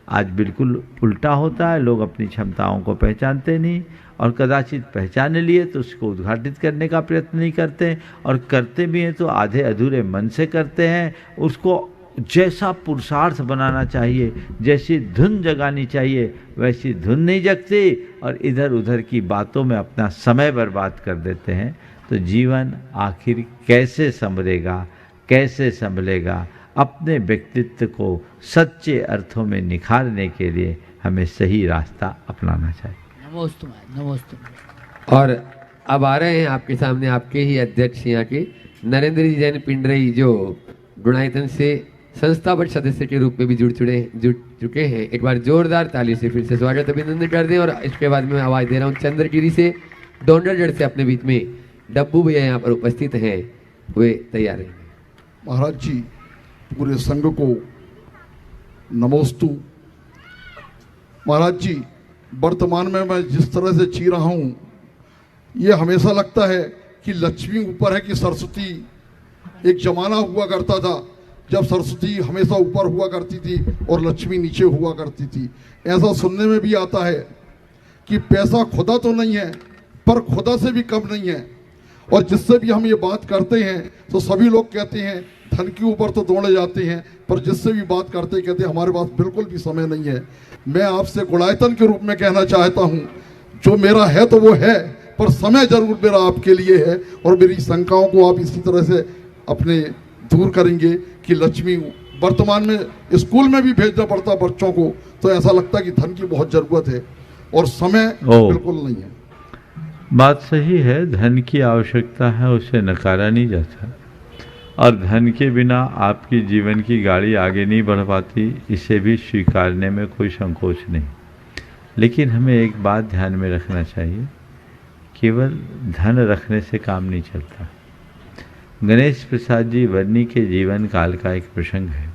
आज बिल्कुल उल्टा होता है, लोग अपनी क्षमताओं को पहचानते नहीं और कदाचित पहचान लिए तो उसको उद्घाटित करने का प्रयत्न नहीं करते और करते भी हैं तो आधे अधूरे मन से करते हैं। उसको जैसा पुरुषार्थ बनाना चाहिए, जैसी धुन जगानी चाहिए, वैसी धुन नहीं जगती और इधर उधर की बातों में अपना समय बर्बाद कर देते हैं। तो जीवन आखिर कैसे संभलेगा, कैसे संभलेगा? अपने व्यक्तित्व को सच्चे अर्थों में निखारने के लिए हमें सही रास्ता अपनाना चाहिए। नमोस्तु। और अब आ रहे हैं आपके सामने आपके ही अध्यक्ष यहाँ के नरेंद्र जी जैन पिंडरई, जो गुणायतन से संस्थापक सदस्य के रूप में भी जुड़ चुके हैं। एक बार जोरदार ताली से फिर से स्वागत अभिनंदन कर दें। और इसके बाद में आवाज़ दे रहा हूँ चंद्रगिरी से, डोंडरगढ़ से अपने बीच में डब्बू भैया यहाँ पर उपस्थित हैं, वे तैयार हैं। महाराज जी, पूरे संघ को नमोस्तु। महाराज जी, वर्तमान में मैं जिस तरह से जी रहा हूँ, ये हमेशा लगता है कि लक्ष्मी ऊपर है कि सरस्वती। एक जमाना हुआ करता था जब सरस्वती हमेशा ऊपर हुआ करती थी और लक्ष्मी नीचे हुआ करती थी। ऐसा सुनने में भी आता है कि पैसा खुदा तो नहीं है पर खुदा से भी कम नहीं है। और जिससे भी हम ये बात करते हैं तो सभी लोग कहते हैं धन के ऊपर तो दौड़े जाते हैं, पर जिससे भी बात करते कहते हैं हमारे पास बिल्कुल भी समय नहीं है। मैं आपसे गुणायतन के रूप में कहना चाहता हूँ, जो मेरा है तो वो है, पर समय जरूर मेरा आपके लिए है और मेरी शंकाओं को आप इसी तरह से अपने दूर करेंगे कि लक्ष्मी। वर्तमान में स्कूल में भी भेजना पड़ता बच्चों को तो ऐसा लगता है कि धन की बहुत जरूरत है और समय बिल्कुल नहीं है। बात सही है, धन की आवश्यकता है, उसे नकारा नहीं जाता, और धन के बिना आपकी जीवन की गाड़ी आगे नहीं बढ़ पाती, इसे भी स्वीकारने में कोई संकोच नहीं। लेकिन हमें एक बात ध्यान में रखना चाहिए, केवल धन रखने से काम नहीं चलता। गणेश प्रसाद जी वर्णी के जीवन काल का एक प्रसंग है।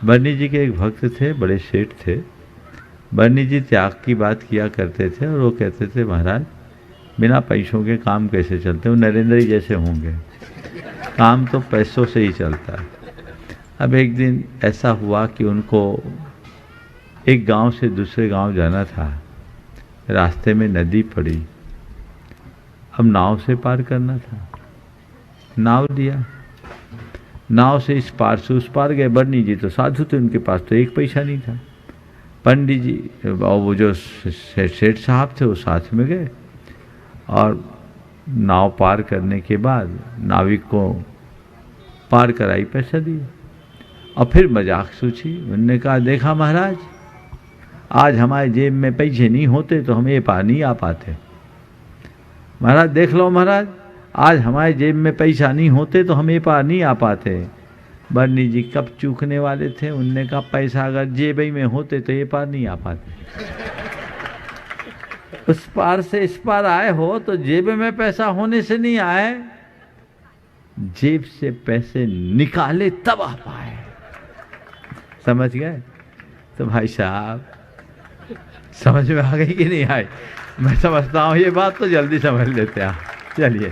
वर्णी जी के एक भक्त थे, बड़े सेठ थे। वर्णी जी त्याग की बात किया करते थे और वो कहते थे, महाराज बिना पैसों के काम कैसे चलते, वो नरेंद्र जी जैसे होंगे, काम तो पैसों से ही चलता है। अब एक दिन ऐसा हुआ कि उनको एक गांव से दूसरे गांव जाना था, रास्ते में नदी पड़ी, अब नाव से पार करना था। नाव लिया, नाव से इस पार से उस पार गए। वर्णी जी तो साधु थे, उनके पास तो एक पैसा नहीं था। पंडित जी और वो जो सेठ साहब थे वो साथ में गए, और नाव पार करने के बाद नाविक को पार कराई, पैसा दिए, और फिर मजाक सूझी। उन्होंने कहा, देखा महाराज, आज हमारे जेब में पैसे नहीं होते तो हम ये पार नहीं आ पाते। महाराज देख लो महाराज, आज हमारे जेब में पैसा नहीं होते तो हम ये पार नहीं आ पाते। वर्णी जी कब चूकने वाले थे, उनने कहा, पैसा अगर जेब में होते तो ये पार नहीं आ पाते। उस पार से इस पार आए हो तो जेब में पैसा होने से नहीं आए, जेब से पैसे निकाले तब आ पाए। समझ गए? तो भाई साहब समझ में आ गई कि नहीं आई? मैं समझता हूँ ये बात तो जल्दी समझ लेते हैं। चलिए,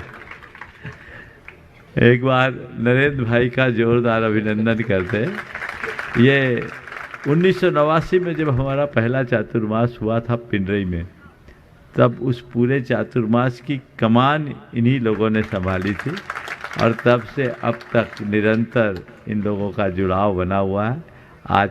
एक बार नरेंद्र भाई का जोरदार अभिनंदन करते हैं। ये 1989 में जब हमारा पहला चातुर्मास हुआ था पिंडरई में, तब उस पूरे चातुर्मास की कमान इन्हीं लोगों ने संभाली थी, और तब से अब तक निरंतर इन लोगों का जुड़ाव बना हुआ है। आज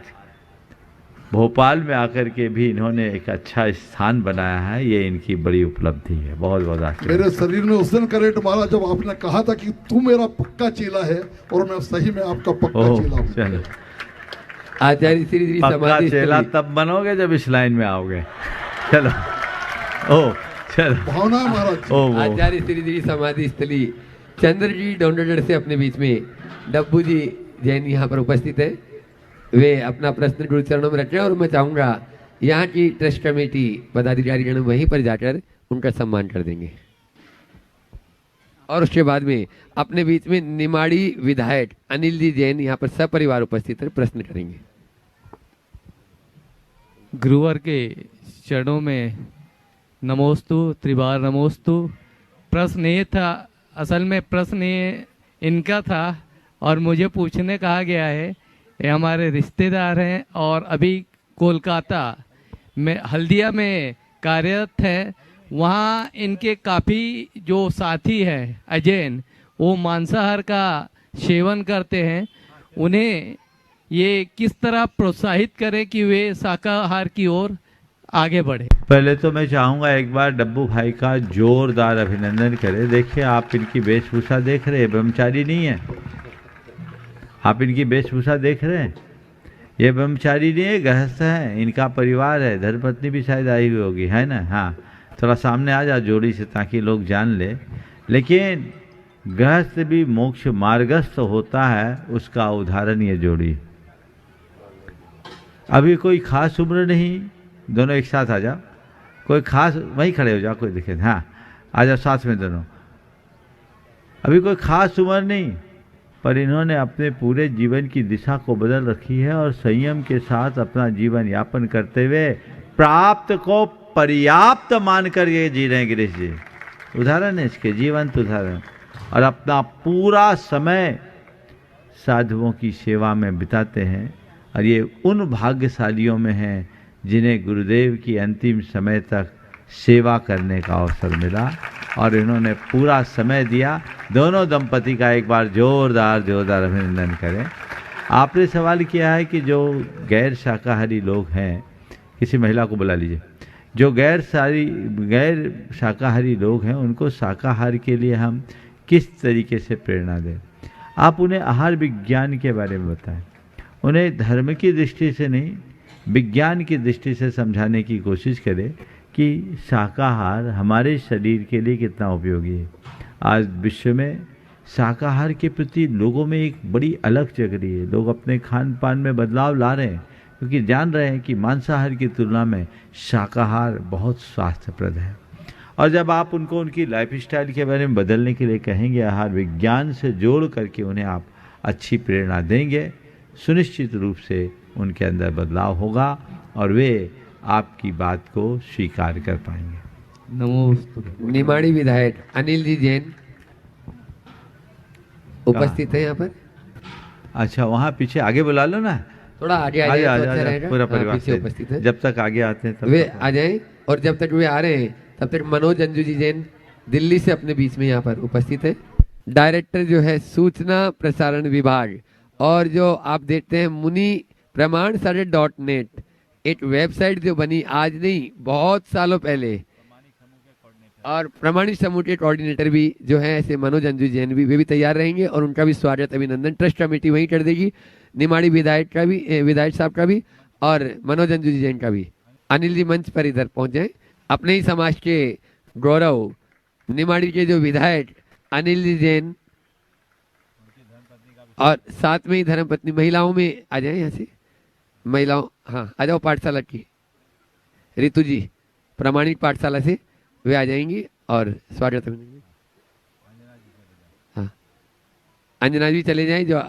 भोपाल में आकर के भी इन्होंने एक अच्छा स्थान बनाया है, ये इनकी बड़ी उपलब्धि है। बहुत बहुत आशीर्वाद। मेरे शरीर में उस दिन करंट मारा जब आपने कहा था कि तू मेरा पक्का चेला है, और मैं सही में आपका पक्का चेला हूँ। चलो, आचार्य श्री श्री पक्का समाधि चेला स्थली। तब बनोगे जब इस लाइन में आओगे। चलो, ओ चलो, भावना है महाराज। ओ वो आचार्य श्री श्री समाधि स्थली चंद्र जी डोंडगढ़ से अपने बीच में डब्बू जी जैन यहाँ पर उपस्थित है। वे अपना प्रश्न गुरु चरणों में रखें, और मैं चाहूंगा यहाँ की ट्रस्ट कमेटी पदाधिकारीगण वहीं पर जाकर उनका सम्मान कर देंगे, और उसके बाद में अपने बीच में निमाड़ी विधायक अनिल जी जैन यहाँ पर सपरिवार उपस्थित है, प्रश्न करेंगे। गुरुवर के चरणों में नमोस्तु, त्रिबार नमोस्तु। प्रश्न ये था, असल में प्रश्न ये इनका था, और मुझे पूछने कहा गया है। ये हमारे रिश्तेदार हैं और अभी कोलकाता में हल्दिया में कार्यरत हैं। वहाँ इनके काफ़ी जो साथी हैं अजैन, वो मांसाहार का सेवन करते हैं। उन्हें ये किस तरह प्रोत्साहित करें कि वे शाकाहार की ओर आगे बढ़े? पहले तो मैं चाहूँगा एक बार डब्बू भाई का जोरदार अभिनंदन करें। देखिए, आप इनकी वेशभूषा देख रहे हैं, ब्रह्मचारी नहीं है। आप इनकी वेशभूषा देख रहे हैं, ये ब्रह्मचारी नहीं है, गृहस्थ है, इनका परिवार है, धर्मपत्नी भी शायद आई हुई होगी, है ना? हाँ, थोड़ा सामने आ जाओ जोड़ी से ताकि लोग जान ले। लेकिन गृहस्थ भी मोक्ष मार्गस्थ होता है, उसका उदाहरण ये जोड़ी। अभी कोई खास उम्र नहीं, दोनों एक साथ आ जाओ। कोई खास, वहीं खड़े हो जाओ, कोई दिखे, हाँ आ जाओ साथ में दोनों। अभी कोई खास उम्र नहीं, पर इन्होंने अपने पूरे जीवन की दिशा को बदल रखी है, और संयम के साथ अपना जीवन यापन करते हुए प्राप्त को पर्याप्त मानकर ये जी रहे हैं। गिरीश जी उदाहरण है इसके, जीवंत उदाहरण। और अपना पूरा समय साधुओं की सेवा में बिताते हैं, और ये उन भाग्यशालियों में हैं जिन्हें गुरुदेव की अंतिम समय तक सेवा करने का अवसर मिला, और इन्होंने पूरा समय दिया। दोनों दंपति का एक बार जोरदार जोरदार अभिनंदन करें। आपने सवाल किया है कि जो गैर शाकाहारी लोग हैं, किसी महिला को बुला लीजिए, जो गैर शाकाहारी लोग हैं, उनको शाकाहार के लिए हम किस तरीके से प्रेरणा दें। आप उन्हें आहार विज्ञान के बारे में बताएं, उन्हें धर्म की दृष्टि से नहीं, विज्ञान की दृष्टि से समझाने की कोशिश करें कि शाकाहार हमारे शरीर के लिए कितना उपयोगी है। आज विश्व में शाकाहार के प्रति लोगों में एक बड़ी अलग जग रही है। लोग अपने खान पान में बदलाव ला रहे हैं क्योंकि जान रहे हैं कि मांसाहार की तुलना में शाकाहार बहुत स्वास्थ्यप्रद है। और जब आप उनको उनकी लाइफस्टाइल के बारे में बदलने के लिए कहेंगे, आहार विज्ञान से जोड़ करके उन्हें आप अच्छी प्रेरणा देंगे, सुनिश्चित रूप से उनके अंदर बदलाव होगा और वे आपकी बात को स्वीकार कर पाएंगे। नमोस्तु। निमाड़ी विधायक अनिल जी जैन उपस्थित है यहाँ पर। अच्छा, वहाँ पीछे आगे बुला लो ना, थोड़ा आगे आ जाए तो अच्छा रहेगा। पूरा हाँ, परिवार पीछे उपस्थित है। जब तक आगे आते हैं तब वे तक आ जाएं और जब तक वे आ रहे हैं तब तक मनोज अंजू जी जैन दिल्ली से अपने बीच में यहाँ पर उपस्थित है। डायरेक्टर जो है सूचना प्रसारण विभाग, और जो आप देखते हैं मुनि प्रमाण .net, एक वेबसाइट जो बनी आज नहीं बहुत सालों पहले, और प्रमाणित समूह के कोऑर्डिनेटर भी जो है ऐसे मनोज अंजू जैन भी, वे भी तैयार रहेंगे और उनका भी स्वागत अभिनंदन ट्रस्ट कमेटी वहीं कर देगी। निमाड़ी विधायक का भी, विधायक साहब का भी और मनोज अंजू जैन का भी। अनिल जी मंच पर इधर पहुंच जाए। अपने ही समाज के गौरव निमाड़ी के जो विधायक अनिल जी जैन और साथ में ही धर्मपत्नी महिलाओं में आ जाए, यहाँ से महिलाओं, हाँ आ जाओ, पाठशाला की रितु जी प्रामाणिक पाठशाला से वे आ जाएंगी और स्वागत अभिनंदन। हाँ, अंजना जी चले जाएं जो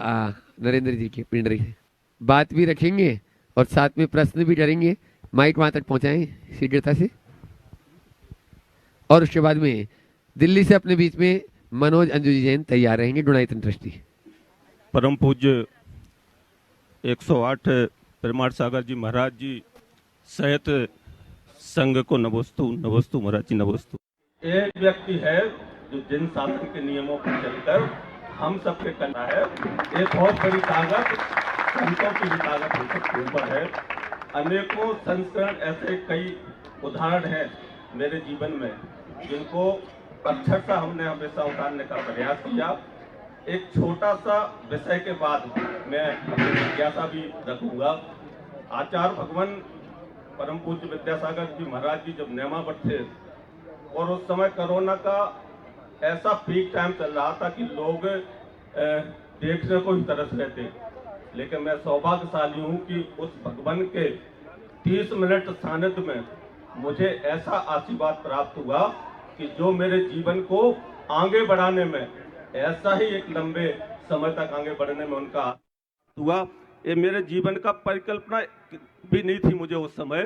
नरेंद्र जी के पिंडरी से बात भी रखेंगे और साथ में प्रश्न भी करेंगे। माइक वहां तक पहुंचाएं शीघ्रता से। और उसके बाद में दिल्ली से अपने बीच में मनोज अंजू जी जैन तैयार रहेंगे, गुणायतन ट्रस्टी। परम पूज्य 108 परमार सागर जी महाराज जी सहित संघ को नमोस्तु। नमोस्तु महाराज जी, नमोस्तु। एक व्यक्ति है जो जिन शासन के नियमों पर चलकर हम सबके करना है, एक बहुत बड़ी ताकत संतों की भी ताकत हम सबके ऊपर है। अनेकों संस्करण ऐसे कई उदाहरण हैं मेरे जीवन में जिनको अक्षरशः हमने हमेशा उतारने का प्रयास किया। एक छोटा सा विषय के बाद मैं अपनी जिज्ञासा भी रखूंगा। आचार्य भगवान परम पूज्य विद्यासागर जी महाराज जी जब नेमावर थे और उस समय कोरोना का ऐसा पीक टाइम चल रहा था कि लोग देखने को ही तरस रहे थे, लेकिन मैं सौभाग्यशाली हूं कि उस भगवान के 30 मिनट सानिध्य में मुझे ऐसा आशीर्वाद प्राप्त हुआ कि जो मेरे जीवन को आगे बढ़ाने में, ऐसा ही एक लंबे समय तक आगे बढ़ने में उनका हुआ। ये मेरे जीवन का परिकल्पना भी नहीं थी मुझे उस समय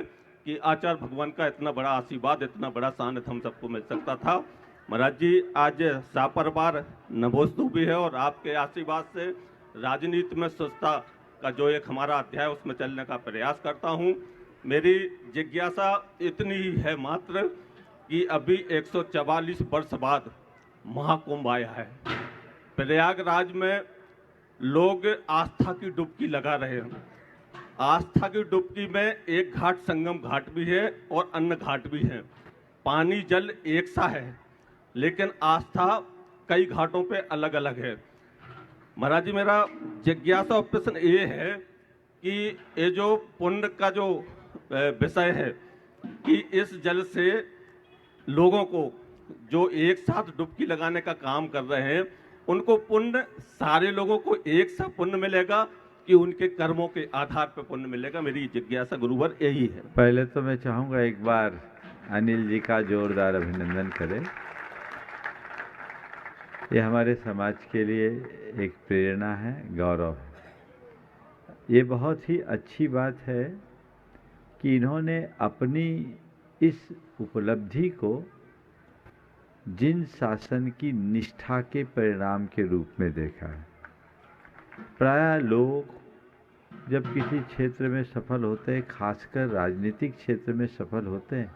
कि आचार्य भगवान का इतना बड़ा आशीर्वाद, इतना बड़ा सानिध्य हम सबको मिल सकता था। महाराज जी आज सापरवार नभोस्तु भी है और आपके आशीर्वाद से राजनीति में स्वच्छता का जो एक हमारा अध्याय उसमें चलने का प्रयास करता हूँ। मेरी जिज्ञासा इतनी ही है मात्र कि अभी 144 वर्ष बाद महाकुंभ आया है। प्रयागराज में लोग आस्था की डुबकी लगा रहे हैं। आस्था की डुबकी में एक घाट संगम घाट भी है और अन्य घाट भी है। पानी जल एक सा है लेकिन आस्था कई घाटों पे अलग अलग है। महाराज जी मेरा जिज्ञासा और प्रश्न ये है कि ये जो पुण्य का जो विषय है कि इस जल से लोगों को जो एक साथ डुबकी लगाने का काम कर रहे हैं उनको पुण्य, सारे लोगों को एक सा पुण्य मिलेगा कि उनके कर्मों के आधार पर पुण्य मिलेगा? मेरी जिज्ञासा गुरुवर यही है। पहले तो मैं चाहूँगा एक बार अनिल जी का जोरदार अभिनंदन करें। ये हमारे समाज के लिए एक प्रेरणा है, गौरव है। ये बहुत ही अच्छी बात है कि इन्होंने अपनी इस उपलब्धि को जिन शासन की निष्ठा के परिणाम के रूप में देखा है। प्रायः लोग जब किसी क्षेत्र में सफल होते हैं, खासकर राजनीतिक क्षेत्र में सफल होते हैं,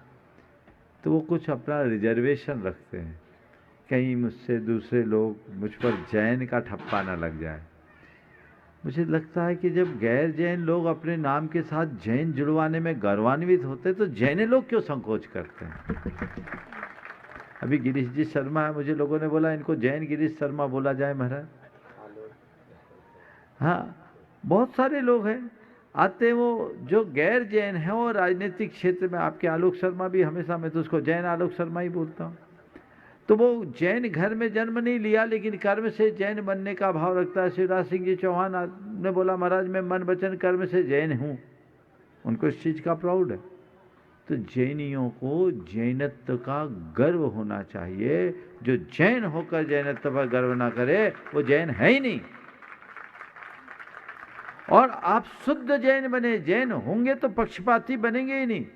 तो वो कुछ अपना रिजर्वेशन रखते हैं, कहीं मुझसे दूसरे लोग मुझ पर जैन का ठप्पा ना लग जाए। मुझे लगता है कि जब गैर जैन लोग अपने नाम के साथ जैन जुड़वाने में गौरवान्वित होते तो जैन लोग क्यों संकोच करते हैं? अभी गिरीश जी शर्मा है, मुझे लोगों ने बोला इनको जैन गिरीश शर्मा बोला जाए महाराज। हाँ, बहुत सारे लोग हैं। आते वो जो गैर जैन है वो राजनीतिक क्षेत्र में, आपके आलोक शर्मा भी हमेशा, मैं तो उसको जैन आलोक शर्मा ही बोलता हूँ, तो वो जैन घर में जन्म नहीं लिया लेकिन कर्म से जैन बनने का भाव रखता है। शिवराज सिंह जी चौहान ने बोला महाराज मैं मन वचन कर्म से जैन हूँ, उनको इस चीज़ का प्राउड है। तो जैनियों को जैनत्व का गर्व होना चाहिए। जो जैन होकर जैनत्व पर गर्व ना करे वो जैन है ही नहीं। और आप शुद्ध जैन बने, जैन होंगे तो पक्षपाती बनेंगे ही नहीं।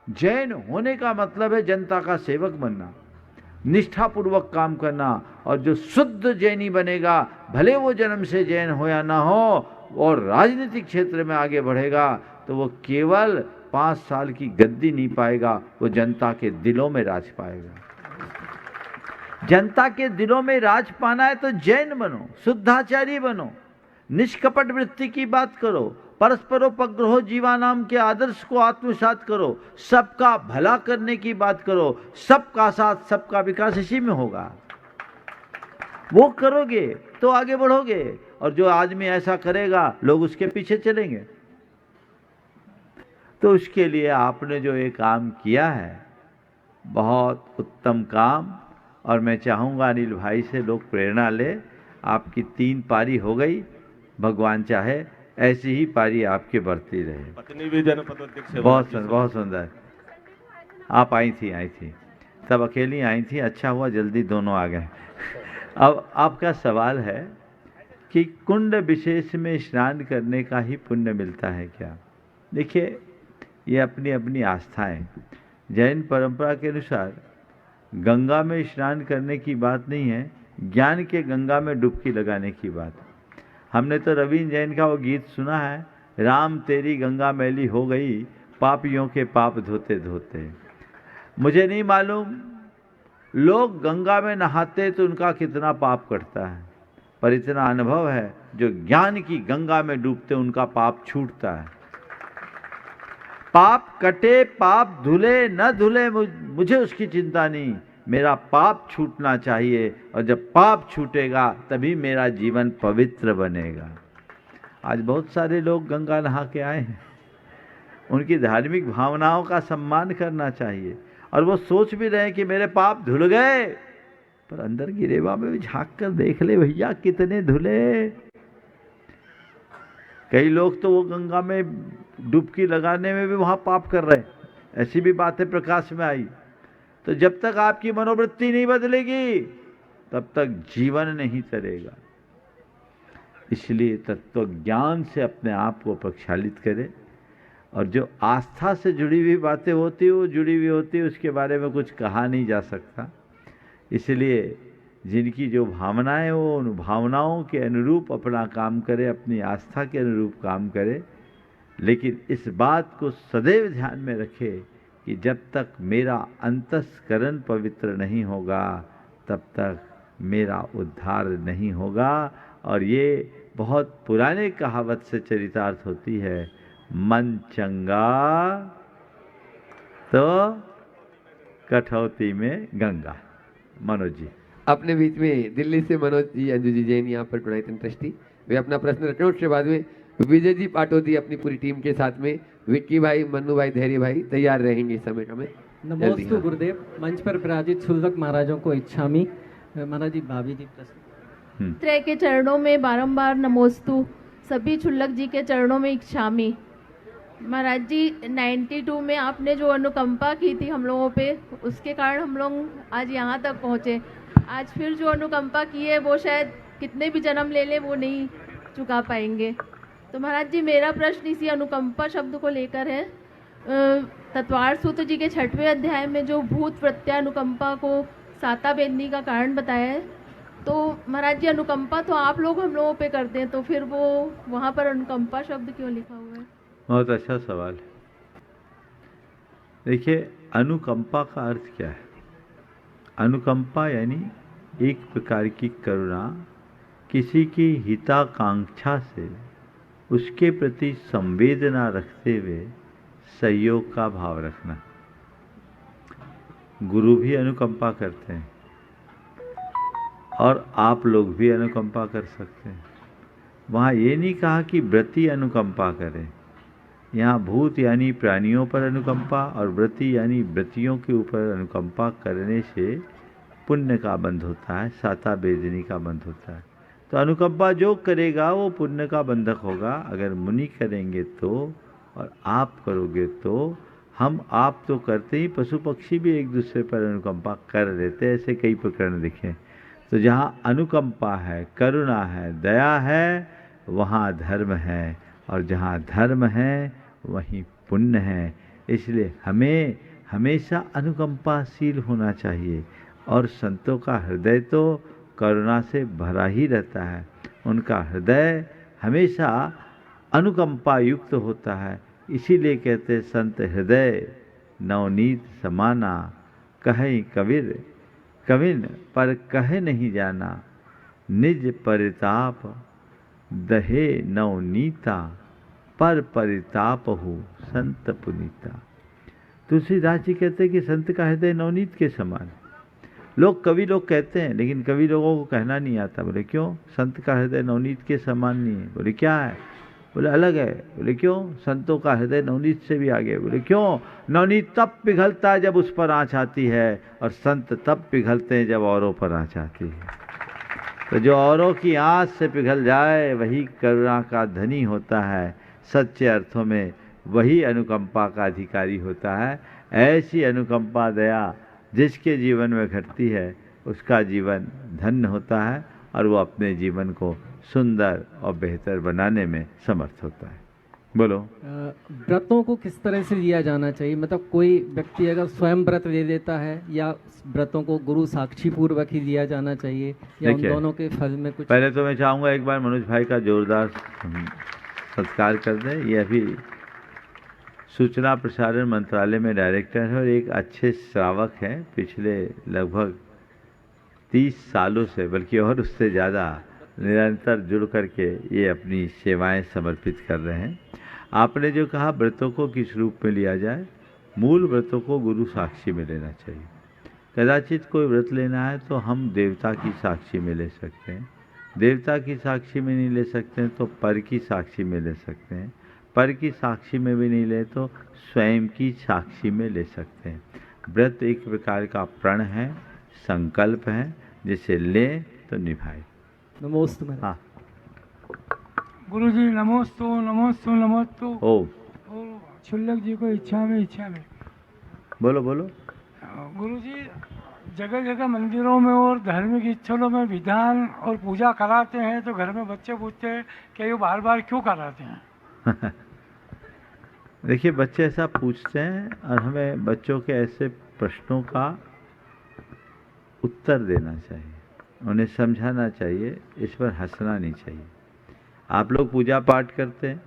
जैन होने का मतलब है जनता का सेवक बनना, निष्ठापूर्वक काम करना। और जो शुद्ध जैनी बनेगा, भले वो जन्म से जैन हो या ना हो, और राजनीतिक क्षेत्र में आगे बढ़ेगा तो वो केवल 5 साल की गद्दी नहीं पाएगा, वो जनता के दिलों में राज पाएगा। जनता के दिलों में राज पाना है तो जैन बनो, शुद्धाचारी बनो, निष्कपट वृत्ति की बात करो, परस्परोपग्रहो जीवानाम के आदर्श को आत्मसात करो, सबका भला करने की बात करो, सबका साथ सबका विकास इसी में होगा। वो करोगे तो आगे बढ़ोगे, और जो आदमी ऐसा करेगा लोग उसके पीछे चलेंगे। तो उसके लिए आपने जो ये काम किया है बहुत उत्तम काम, और मैं चाहूँगा अनिल भाई से लोग प्रेरणा ले। आपकी 3 पारी हो गई, भगवान चाहे ऐसी ही पारी आपके बढ़ती रहे। पत्नी भी जनपद अध्यक्ष है। बहुत सुंदर। आप आई थी तब अकेली आई थी, अच्छा हुआ जल्दी दोनों आ गए। अब आपका सवाल है कि कुंड विशेष में स्नान करने का ही पुण्य मिलता है क्या? देखिए, ये अपनी अपनी आस्थाएं। जैन परंपरा के अनुसार गंगा में स्नान करने की बात नहीं है, ज्ञान के गंगा में डुबकी लगाने की बात। हमने तो रवीन्द्र जैन का वो गीत सुना है, राम तेरी गंगा मैली हो गई, पापियों के पाप धोते धोते। मुझे नहीं मालूम लोग गंगा में नहाते तो उनका कितना पाप कटता है, पर इतना अनुभव है जो ज्ञान की गंगा में डूबते उनका पाप छूटता है। पाप कटे, पाप धुले न धुले, मुझे उसकी चिंता नहीं, मेरा पाप छूटना चाहिए, और जब पाप छूटेगा तभी मेरा जीवन पवित्र बनेगा। आज बहुत सारे लोग गंगा नहा के आए हैं, उनकी धार्मिक भावनाओं का सम्मान करना चाहिए, और वो सोच भी रहे हैं कि मेरे पाप धुल गए, पर अंदर की रेवा में भी झांक कर देख ले भैया कितने धुले। कई लोग तो वो गंगा में डुबकी लगाने में भी वहाँ पाप कर रहे हैं, ऐसी भी बातें प्रकाश में आई। तो जब तक आपकी मनोवृत्ति नहीं बदलेगी तब तक जीवन नहीं तरेगा। इसलिए तत्व ज्ञान से अपने आप को प्रक्षालित करें, और जो आस्था से जुड़ी हुई बातें होती है वो जुड़ी हुई होती है, उसके बारे में कुछ कहा नहीं जा सकता। इसलिए जिनकी जो भावनाएं वो उन भावनाओं के अनुरूप अपना काम करे, अपनी आस्था के अनुरूप काम करे, लेकिन इस बात को सदैव ध्यान में रखे कि जब तक मेरा अंतस्करण पवित्र नहीं होगा तब तक मेरा उद्धार नहीं होगा। और ये बहुत पुराने कहावत से चरितार्थ होती है, मन चंगा तो कठौती में गंगा। मनोज जी अपने बीच में दिल्ली से मनोज जी, अंजू जी जैन यहाँ पर गुणायतन ट्रस्टी, वे अपना प्रश्न रखें। उसके बाद में विजय जी पाटोदी अपनी पूरी टीम के साथ में, विक्की भाई, मन्नू भाई, धैर्य भाई तैयार रहेंगे इस समय में। नमोस्तु गुरुदेव। मंच पर विराजित शुल्लक महाराजों को इच्छामी। महाराज जी, भाभी जी प्रश्न। त्रय के चरणों में बारंबार नमोस्तु, सभी शुल्लक जी के चरणों में इच्छामी। महाराज जी, 92 में आपने जो अनुकंपा की थी हम लोगों पे, उसके कारण हम लोग आज यहाँ तक पहुँचे। आज फिर जो अनुकंपा की है वो शायद कितने भी जन्म ले ले वो नहीं चुका पाएंगे। तो महाराज जी, मेरा प्रश्न इसी अनुकंपा शब्द को लेकर है। तत्वार सूत्र जी के 6वें अध्याय में जो भूत प्रत्यानुकंपा को साता बेदनी का कारण बताया है, तो महाराज जी अनुकंपा तो आप लोग हम लोगों पे करते हैं, तो फिर वो वहाँ पर अनुकंपा शब्द क्यों लिखा हुआ है? बहुत अच्छा सवाल है। देखिए, अनुकंपा का अर्थ क्या है? अनुकंपा यानी एक प्रकार की करुणा, किसी की हिताकांक्षा से उसके प्रति संवेदना रखते हुए सहयोग का भाव रखना। गुरु भी अनुकंपा करते हैं और आप लोग भी अनुकंपा कर सकते हैं। वहाँ ये नहीं कहा कि व्रती अनुकंपा करें। यहाँ भूत यानी प्राणियों पर अनुकंपा और व्रती यानी व्रतियों के ऊपर अनुकंपा करने से पुण्य का बंध होता है, साता बेदनी का बंध होता है। तो अनुकंपा जो करेगा वो पुण्य का बंधक होगा। अगर मुनि करेंगे तो और आप करोगे तो, हम आप तो करते ही, पशु पक्षी भी एक दूसरे पर अनुकंपा कर लेते, ऐसे कई प्रकरण दिखे। तो जहाँ अनुकंपा है, करुणा है, दया है, वहाँ धर्म है, और जहाँ धर्म है वहीं पुण्य है। इसलिए हमें हमेशा अनुकंपाशील होना चाहिए। और संतों का हृदय तो करुणा से भरा ही रहता है, उनका हृदय हमेशा अनुकंपा युक्त होता है। इसीलिए कहते संत हृदय नवनीत समाना, कहे कबीर कविन पर कहे नहीं जाना, निज परिताप दहे नवनीता, पर परिताप हो संत पुनीता। तुलसीदास जी कहते हैं कि संत का हृदय नवनीत के समान। कवि लोग कहते हैं, लेकिन कवि लोगों को कहना नहीं आता। बोले क्यों? संत का हृदय नवनीत के समान नहीं है। बोले क्या है? बोले अलग है। बोले क्यों? संतों का हृदय नवनीत से भी आगे। बोले क्यों? नवनीत तब पिघलता है जब उस पर आँच आती है, और संत तब पिघलते हैं जब औरों पर आँच आती है। तो जो औरों की आँच से पिघल जाए वही करुणा का धनी होता है, सच्चे अर्थों में वही अनुकंपा का अधिकारी होता है। ऐसी अनुकंपा दया जिसके जीवन में घटती है उसका जीवन धन्य होता है, और वो अपने जीवन को सुंदर और बेहतर बनाने में समर्थ होता है। बोलो। व्रतों को किस तरह से लिया जाना चाहिए? मतलब कोई व्यक्ति अगर स्वयं व्रत ले लेता है, या व्रतों को गुरु साक्षी पूर्वक ही लिया जाना चाहिए, या उन दोनों के फल में कुछ? पहले तो मैं चाहूँगा एक बार मनोज भाई का जोरदार सत्कार कर दें। ये अभी सूचना प्रसारण मंत्रालय में डायरेक्टर है और एक अच्छे श्रावक हैं। पिछले लगभग 30 सालों से, बल्कि और उससे ज़्यादा, निरंतर जुड़ करके ये अपनी सेवाएं समर्पित कर रहे हैं। आपने जो कहा व्रतों को किस रूप में लिया जाए, मूल व्रतों को गुरु साक्षी में लेना चाहिए। कदाचित कोई व्रत लेना है तो हम देवता की साक्षी में ले सकते हैं, देवता की साक्षी में नहीं ले सकते हैं तो पर की साक्षी में ले सकते हैं, पर की साक्षी में भी नहीं ले तो स्वयं की साक्षी में ले सकते हैं। व्रत एक प्रकार का प्रण है, संकल्प है, जिसे ले तो निभाए। नमोस्तु। हाँ गुरु जी नमोस्तु नमोस्तु नमोस्तु। ओ शुल्लक जी को इच्छा में बोलो बोलो। गुरु जी जगह जगह मंदिरों में और धार्मिक स्थलों में विधान और पूजा कराते हैं, तो घर में बच्चे पूछते हैं कि ये बार बार क्यों कराते हैं? देखिए, बच्चे ऐसा पूछते हैं और हमें बच्चों के ऐसे प्रश्नों का उत्तर देना चाहिए, उन्हें समझाना चाहिए, इस पर हंसना नहीं चाहिए। आप लोग पूजा पाठ करते हैं,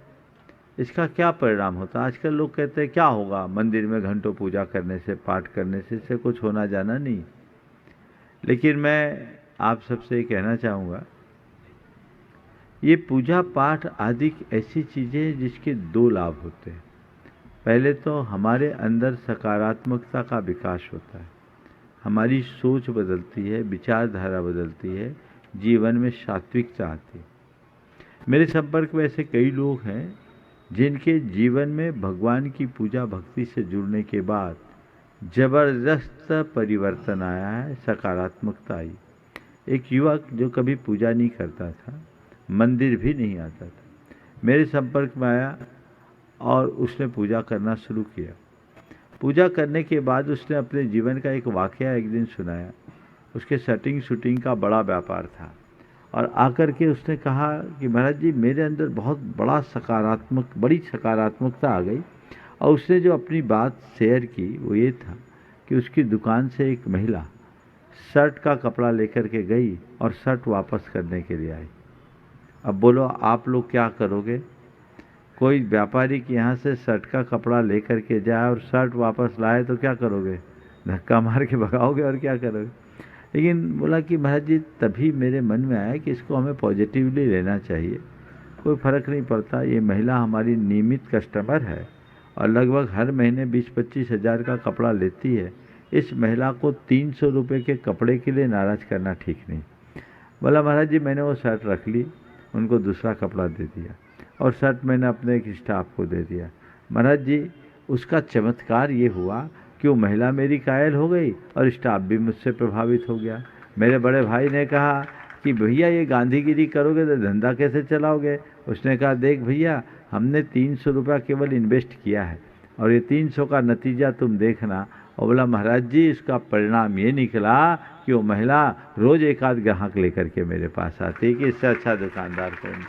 इसका क्या परिणाम होता है? आजकल लोग कहते हैं क्या होगा मंदिर में घंटों पूजा करने से, पाठ करने से, इससे कुछ होना जाना नहीं। लेकिन मैं आप सबसे ये कहना चाहूँगा, ये पूजा पाठ आदि ऐसी चीज़ें जिसके दो लाभ होते हैं। पहले तो हमारे अंदर सकारात्मकता का विकास होता है, हमारी सोच बदलती है, विचारधारा बदलती है, जीवन में सात्विकता आती है। मेरे संपर्क में ऐसे कई लोग हैं जिनके जीवन में भगवान की पूजा भक्ति से जुड़ने के बाद जबरदस्त परिवर्तन आया है, सकारात्मकता आई। एक युवक जो कभी पूजा नहीं करता था, मंदिर भी नहीं आता था, मेरे संपर्क में आया और उसने पूजा करना शुरू किया। पूजा करने के बाद उसने अपने जीवन का एक वाकया एक दिन सुनाया। उसके शूटिंग का बड़ा व्यापार था और आकर के उसने कहा कि महाराज जी मेरे अंदर बहुत बड़ी सकारात्मकता आ गई। और उसने जो अपनी बात शेयर की वो ये था कि उसकी दुकान से एक महिला शर्ट का कपड़ा लेकर के गई और शर्ट वापस करने के लिए आई। अब बोलो आप लोग क्या करोगे? कोई व्यापारी के यहाँ से शर्ट का कपड़ा लेकर के जाए और शर्ट वापस लाए तो क्या करोगे? धक्का मार के भगाओगे और क्या करोगे? लेकिन बोला कि महाराज जी तभी मेरे मन में आया कि इसको हमें पॉजिटिवली लेना चाहिए, कोई फ़र्क नहीं पड़ता। ये महिला हमारी नियमित कस्टमर है और लगभग हर महीने 20-25 हज़ार का कपड़ा लेती है। इस महिला को 300 रुपये के कपड़े के लिए नाराज़ करना ठीक नहीं। बोला महाराज जी मैंने वो शर्ट रख ली उनको दूसरा कपड़ा दे दिया और शर्ट मैंने अपने एक स्टाफ को दे दिया। महाराज जी, उसका चमत्कार ये हुआ कि वो महिला मेरी कायल हो गई और स्टाफ भी मुझसे प्रभावित हो गया। मेरे बड़े भाई ने कहा कि भैया ये गांधीगिरी करोगे तो धंधा कैसे चलाओगे? उसने कहा देख भैया, हमने 300 रुपया केवल इन्वेस्ट किया है और ये 300 का नतीजा तुम देखना। और बोला महाराज जी, इसका परिणाम ये निकला कि वो महिला रोज़ एक आध ग्राहक लेकर के मेरे पास आती कि इससे अच्छा दुकानदार कौन।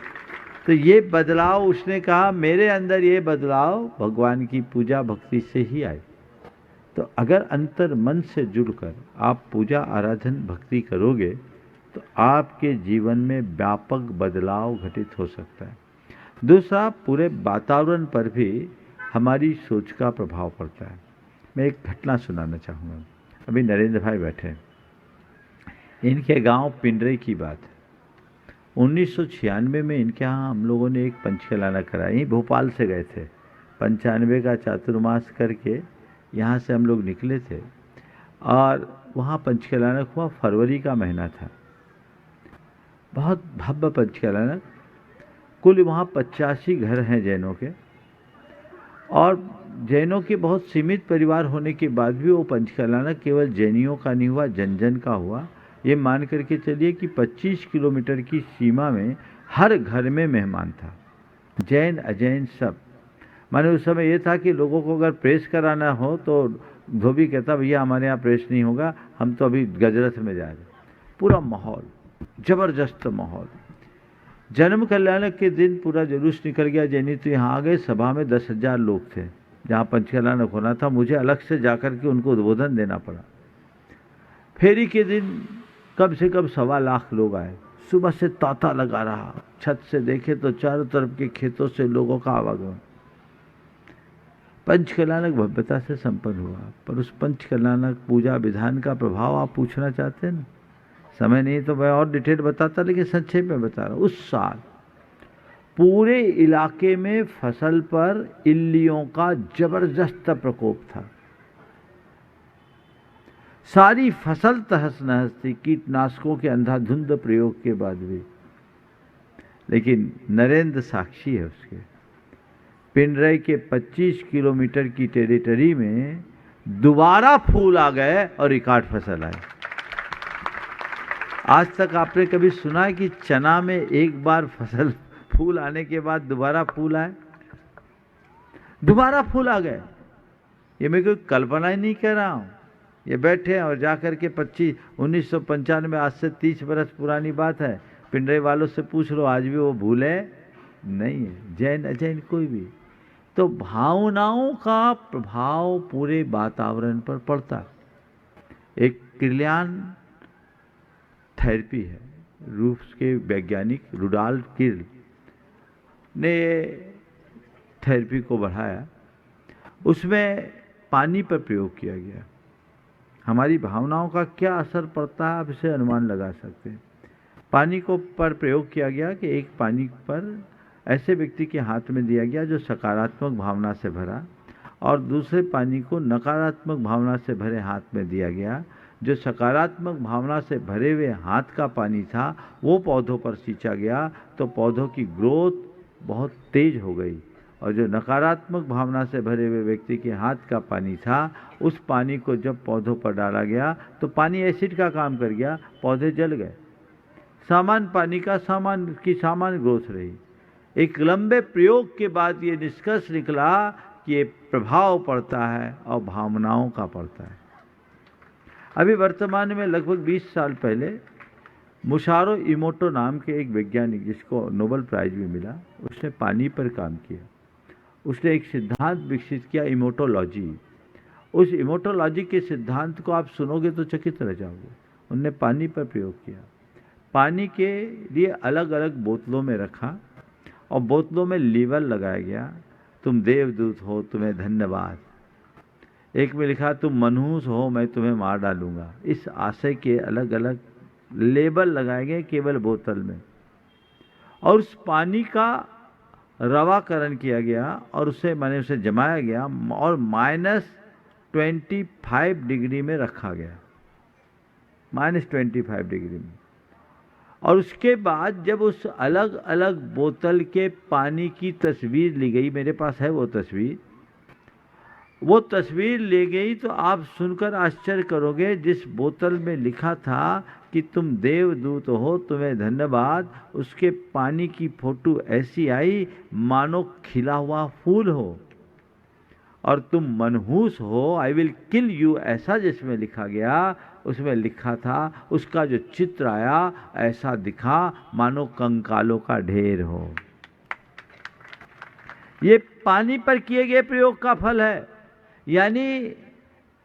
तो ये बदलाव, उसने कहा मेरे अंदर ये बदलाव भगवान की पूजा भक्ति से ही आए। तो अगर अंतर मन से जुड़कर आप पूजा आराधन भक्ति करोगे तो आपके जीवन में व्यापक बदलाव घटित हो सकता है। दूसरा, पूरे वातावरण पर भी हमारी सोच का प्रभाव पड़ता है। मैं एक घटना सुनाना चाहूँगा। अभी नरेंद्र भाई बैठे हैं, इनके गांव पिंडरे की बात है। 1996 में इनके यहाँ हम लोगों ने एक पंचकलाना कराया। यहीं भोपाल से गए थे, 95 का चातुर्मास करके यहाँ से हम लोग निकले थे और वहाँ पंचकलाना हुआ। फरवरी का महीना था, बहुत भव्य पंचकलाना। कुल वहाँ 85 घर हैं जैनों के, और जैनों के बहुत सीमित परिवार होने के बाद भी वो पंचकलाना केवल जैनियों का नहीं हुआ, जन जन का हुआ। ये मान करके चलिए कि 25 किलोमीटर की सीमा में हर घर में मेहमान था, जैन अजैन सब। माने उस समय ये था कि लोगों को अगर प्रेस कराना हो तो धोबी कहता भैया हमारे यहाँ प्रेस नहीं होगा, हम तो अभी गजरथ में जा रहे। पूरा माहौल, जबरदस्त माहौल। जन्म कल्याणक के दिन पूरा जुलूस निकल गया। जैनी तो यहाँ आ गए, सभा में 10,000 लोग थे जहाँ पंचकलानक होना था। मुझे अलग से जाकर के उनको उद्बोधन देना पड़ा। फेरी के दिन कम से कम 1.25 लाख लोग आए। सुबह से तांता लगा रहा, छत से देखे तो चारों तरफ के खेतों से लोगों का आवागमन। पंचकलानक भव्यता से संपन्न हुआ। पर उस पंचकलानक पूजा विधान का प्रभाव आप पूछना चाहते हैं ना, समय नहीं तो मैं और डिटेल बताता, लेकिन संक्षेप में बता रहा हूँ। उस साल पूरे इलाके में फसल पर इल्लियों का जबरदस्त प्रकोप था। सारी फसल तहस नहस थी कीटनाशकों के अंधाधुंध प्रयोग के बाद भी। लेकिन नरेंद्र साक्षी है उसके। पिंडरे के 25 किलोमीटर की टेरिटरी में दोबारा फूल आ गए और रिकॉर्ड फसल आए। आज तक आपने कभी सुना है कि चना में एक बार फसल फूल आने के बाद दोबारा फूल आए? दोबारा फूल आ गए। ये मैं कोई कल्पना ही नहीं कर रहा हूँ। ये बैठे हैं और जाकर के 1995, आज से 30 बरस पुरानी बात है। पिंडरे वालों से पूछ लो, आज भी वो भूले नहीं है, जैन अजैन कोई भी। तो भावनाओं का प्रभाव पूरे वातावरण पर पड़ता है। एक किर्लियन थेरेपी है, रूस के वैज्ञानिक रुडॉल्फ किर्ल ने थेरेपी को बढ़ाया। उसमें पानी पर प्रयोग किया गया। हमारी भावनाओं का क्या असर पड़ता है आप इसे अनुमान लगा सकते हैं। पानी को पर प्रयोग किया गया कि एक पानी पर ऐसे व्यक्ति के हाथ में दिया गया जो सकारात्मक भावना से भरा, और दूसरे पानी को नकारात्मक भावना से भरे हाथ में दिया गया। जो सकारात्मक भावना से भरे हुए हाथ का पानी था वो पौधों पर सींचा गया तो पौधों की ग्रोथ बहुत तेज हो गई, और जो नकारात्मक भावना से भरे हुए व्यक्ति के हाथ का पानी था उस पानी को जब पौधों पर डाला गया तो पानी एसिड का काम कर गया, पौधे जल गए। सामान्य पानी का सामान्य ग्रोथ रही। एक लंबे प्रयोग के बाद ये निष्कर्ष निकला कि ये प्रभाव पड़ता है और भावनाओं का पड़ता है। अभी वर्तमान में लगभग 20 साल पहले मुसारो इमोटो नाम के एक वैज्ञानिक, जिसको नोबेल प्राइज भी मिला, उसने पानी पर काम किया। उसने एक सिद्धांत विकसित किया, इमोटोलॉजी। उस इमोटोलॉजी के सिद्धांत को आप सुनोगे तो चकित रह जाओगे। उनने पानी पर प्रयोग किया। पानी के लिए अलग अलग बोतलों में रखा और बोतलों में लेबल लगाया गया, तुम देवदूत हो, तुम्हें धन्यवाद। एक में लिखा तुम मनहूस हो, मैं तुम्हें मार डालूंगा। इस आशय के अलग अलग लेबल लगाए गए केवल बोतल में, और उस पानी का रवाकरण किया गया और उसे जमाया गया और -25 डिग्री में रखा गया, -25 डिग्री में। और उसके बाद जब उस अलग अलग बोतल के पानी की तस्वीर ली गई, मेरे पास है वो तस्वीर ले गई, तो आप सुनकर आश्चर्य करोगे। जिस बोतल में लिखा था कि तुम देवदूत हो, तुम्हें धन्यवाद, उसके पानी की फोटो ऐसी आई मानो खिला हुआ फूल हो। और तुम मनहूस हो, आई विल किल यू, ऐसा जिसमें लिखा गया, उसमें लिखा था, उसका जो चित्र आया ऐसा दिखा मानो कंकालों का ढेर हो। ये पानी पर किए गए प्रयोग का फल है। यानी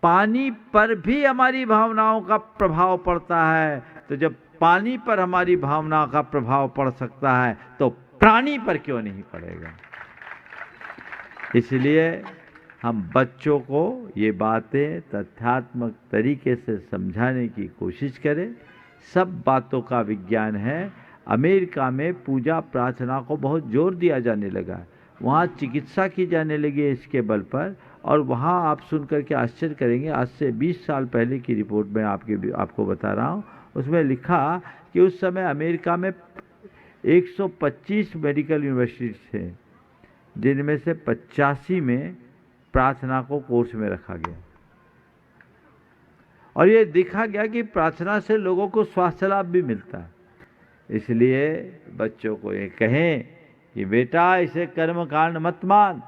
पानी पर भी हमारी भावनाओं का प्रभाव पड़ता है। तो जब पानी पर हमारी भावनाओं का प्रभाव पड़ सकता है तो प्राणी पर क्यों नहीं पड़ेगा। इसलिए हम बच्चों को ये बातें तथ्यात्मक तरीके से समझाने की कोशिश करें। सब बातों का विज्ञान है। अमेरिका में पूजा प्रार्थना को बहुत जोर दिया जाने लगा, वहाँ चिकित्सा की जाने लगी है इसके बल पर। और वहाँ आप सुनकर के आश्चर्य करेंगे, आज से 20 साल पहले की रिपोर्ट में आपको बता रहा हूँ, उसमें लिखा कि उस समय अमेरिका में 125 मेडिकल यूनिवर्सिटी थे, जिनमें से 85 में प्रार्थना को कोर्स में रखा गया। और ये देखा गया कि प्रार्थना से लोगों को स्वास्थ्य लाभ भी मिलता है। इसलिए बच्चों को ये कहें कि बेटा इसे कर्म कांड मत मान,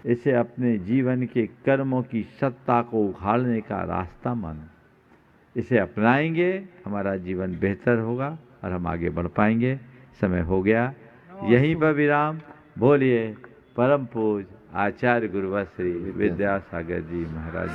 इसे अपने जीवन के कर्मों की सत्ता को उखाड़ने का रास्ता मानो। इसे अपनाएंगे हमारा जीवन बेहतर होगा और हम आगे बढ़ पाएंगे। समय हो गया, यहीं पर विराम। बोलिए परम पूज आचार्य गुरुवर श्री विद्यासागर जी महाराज।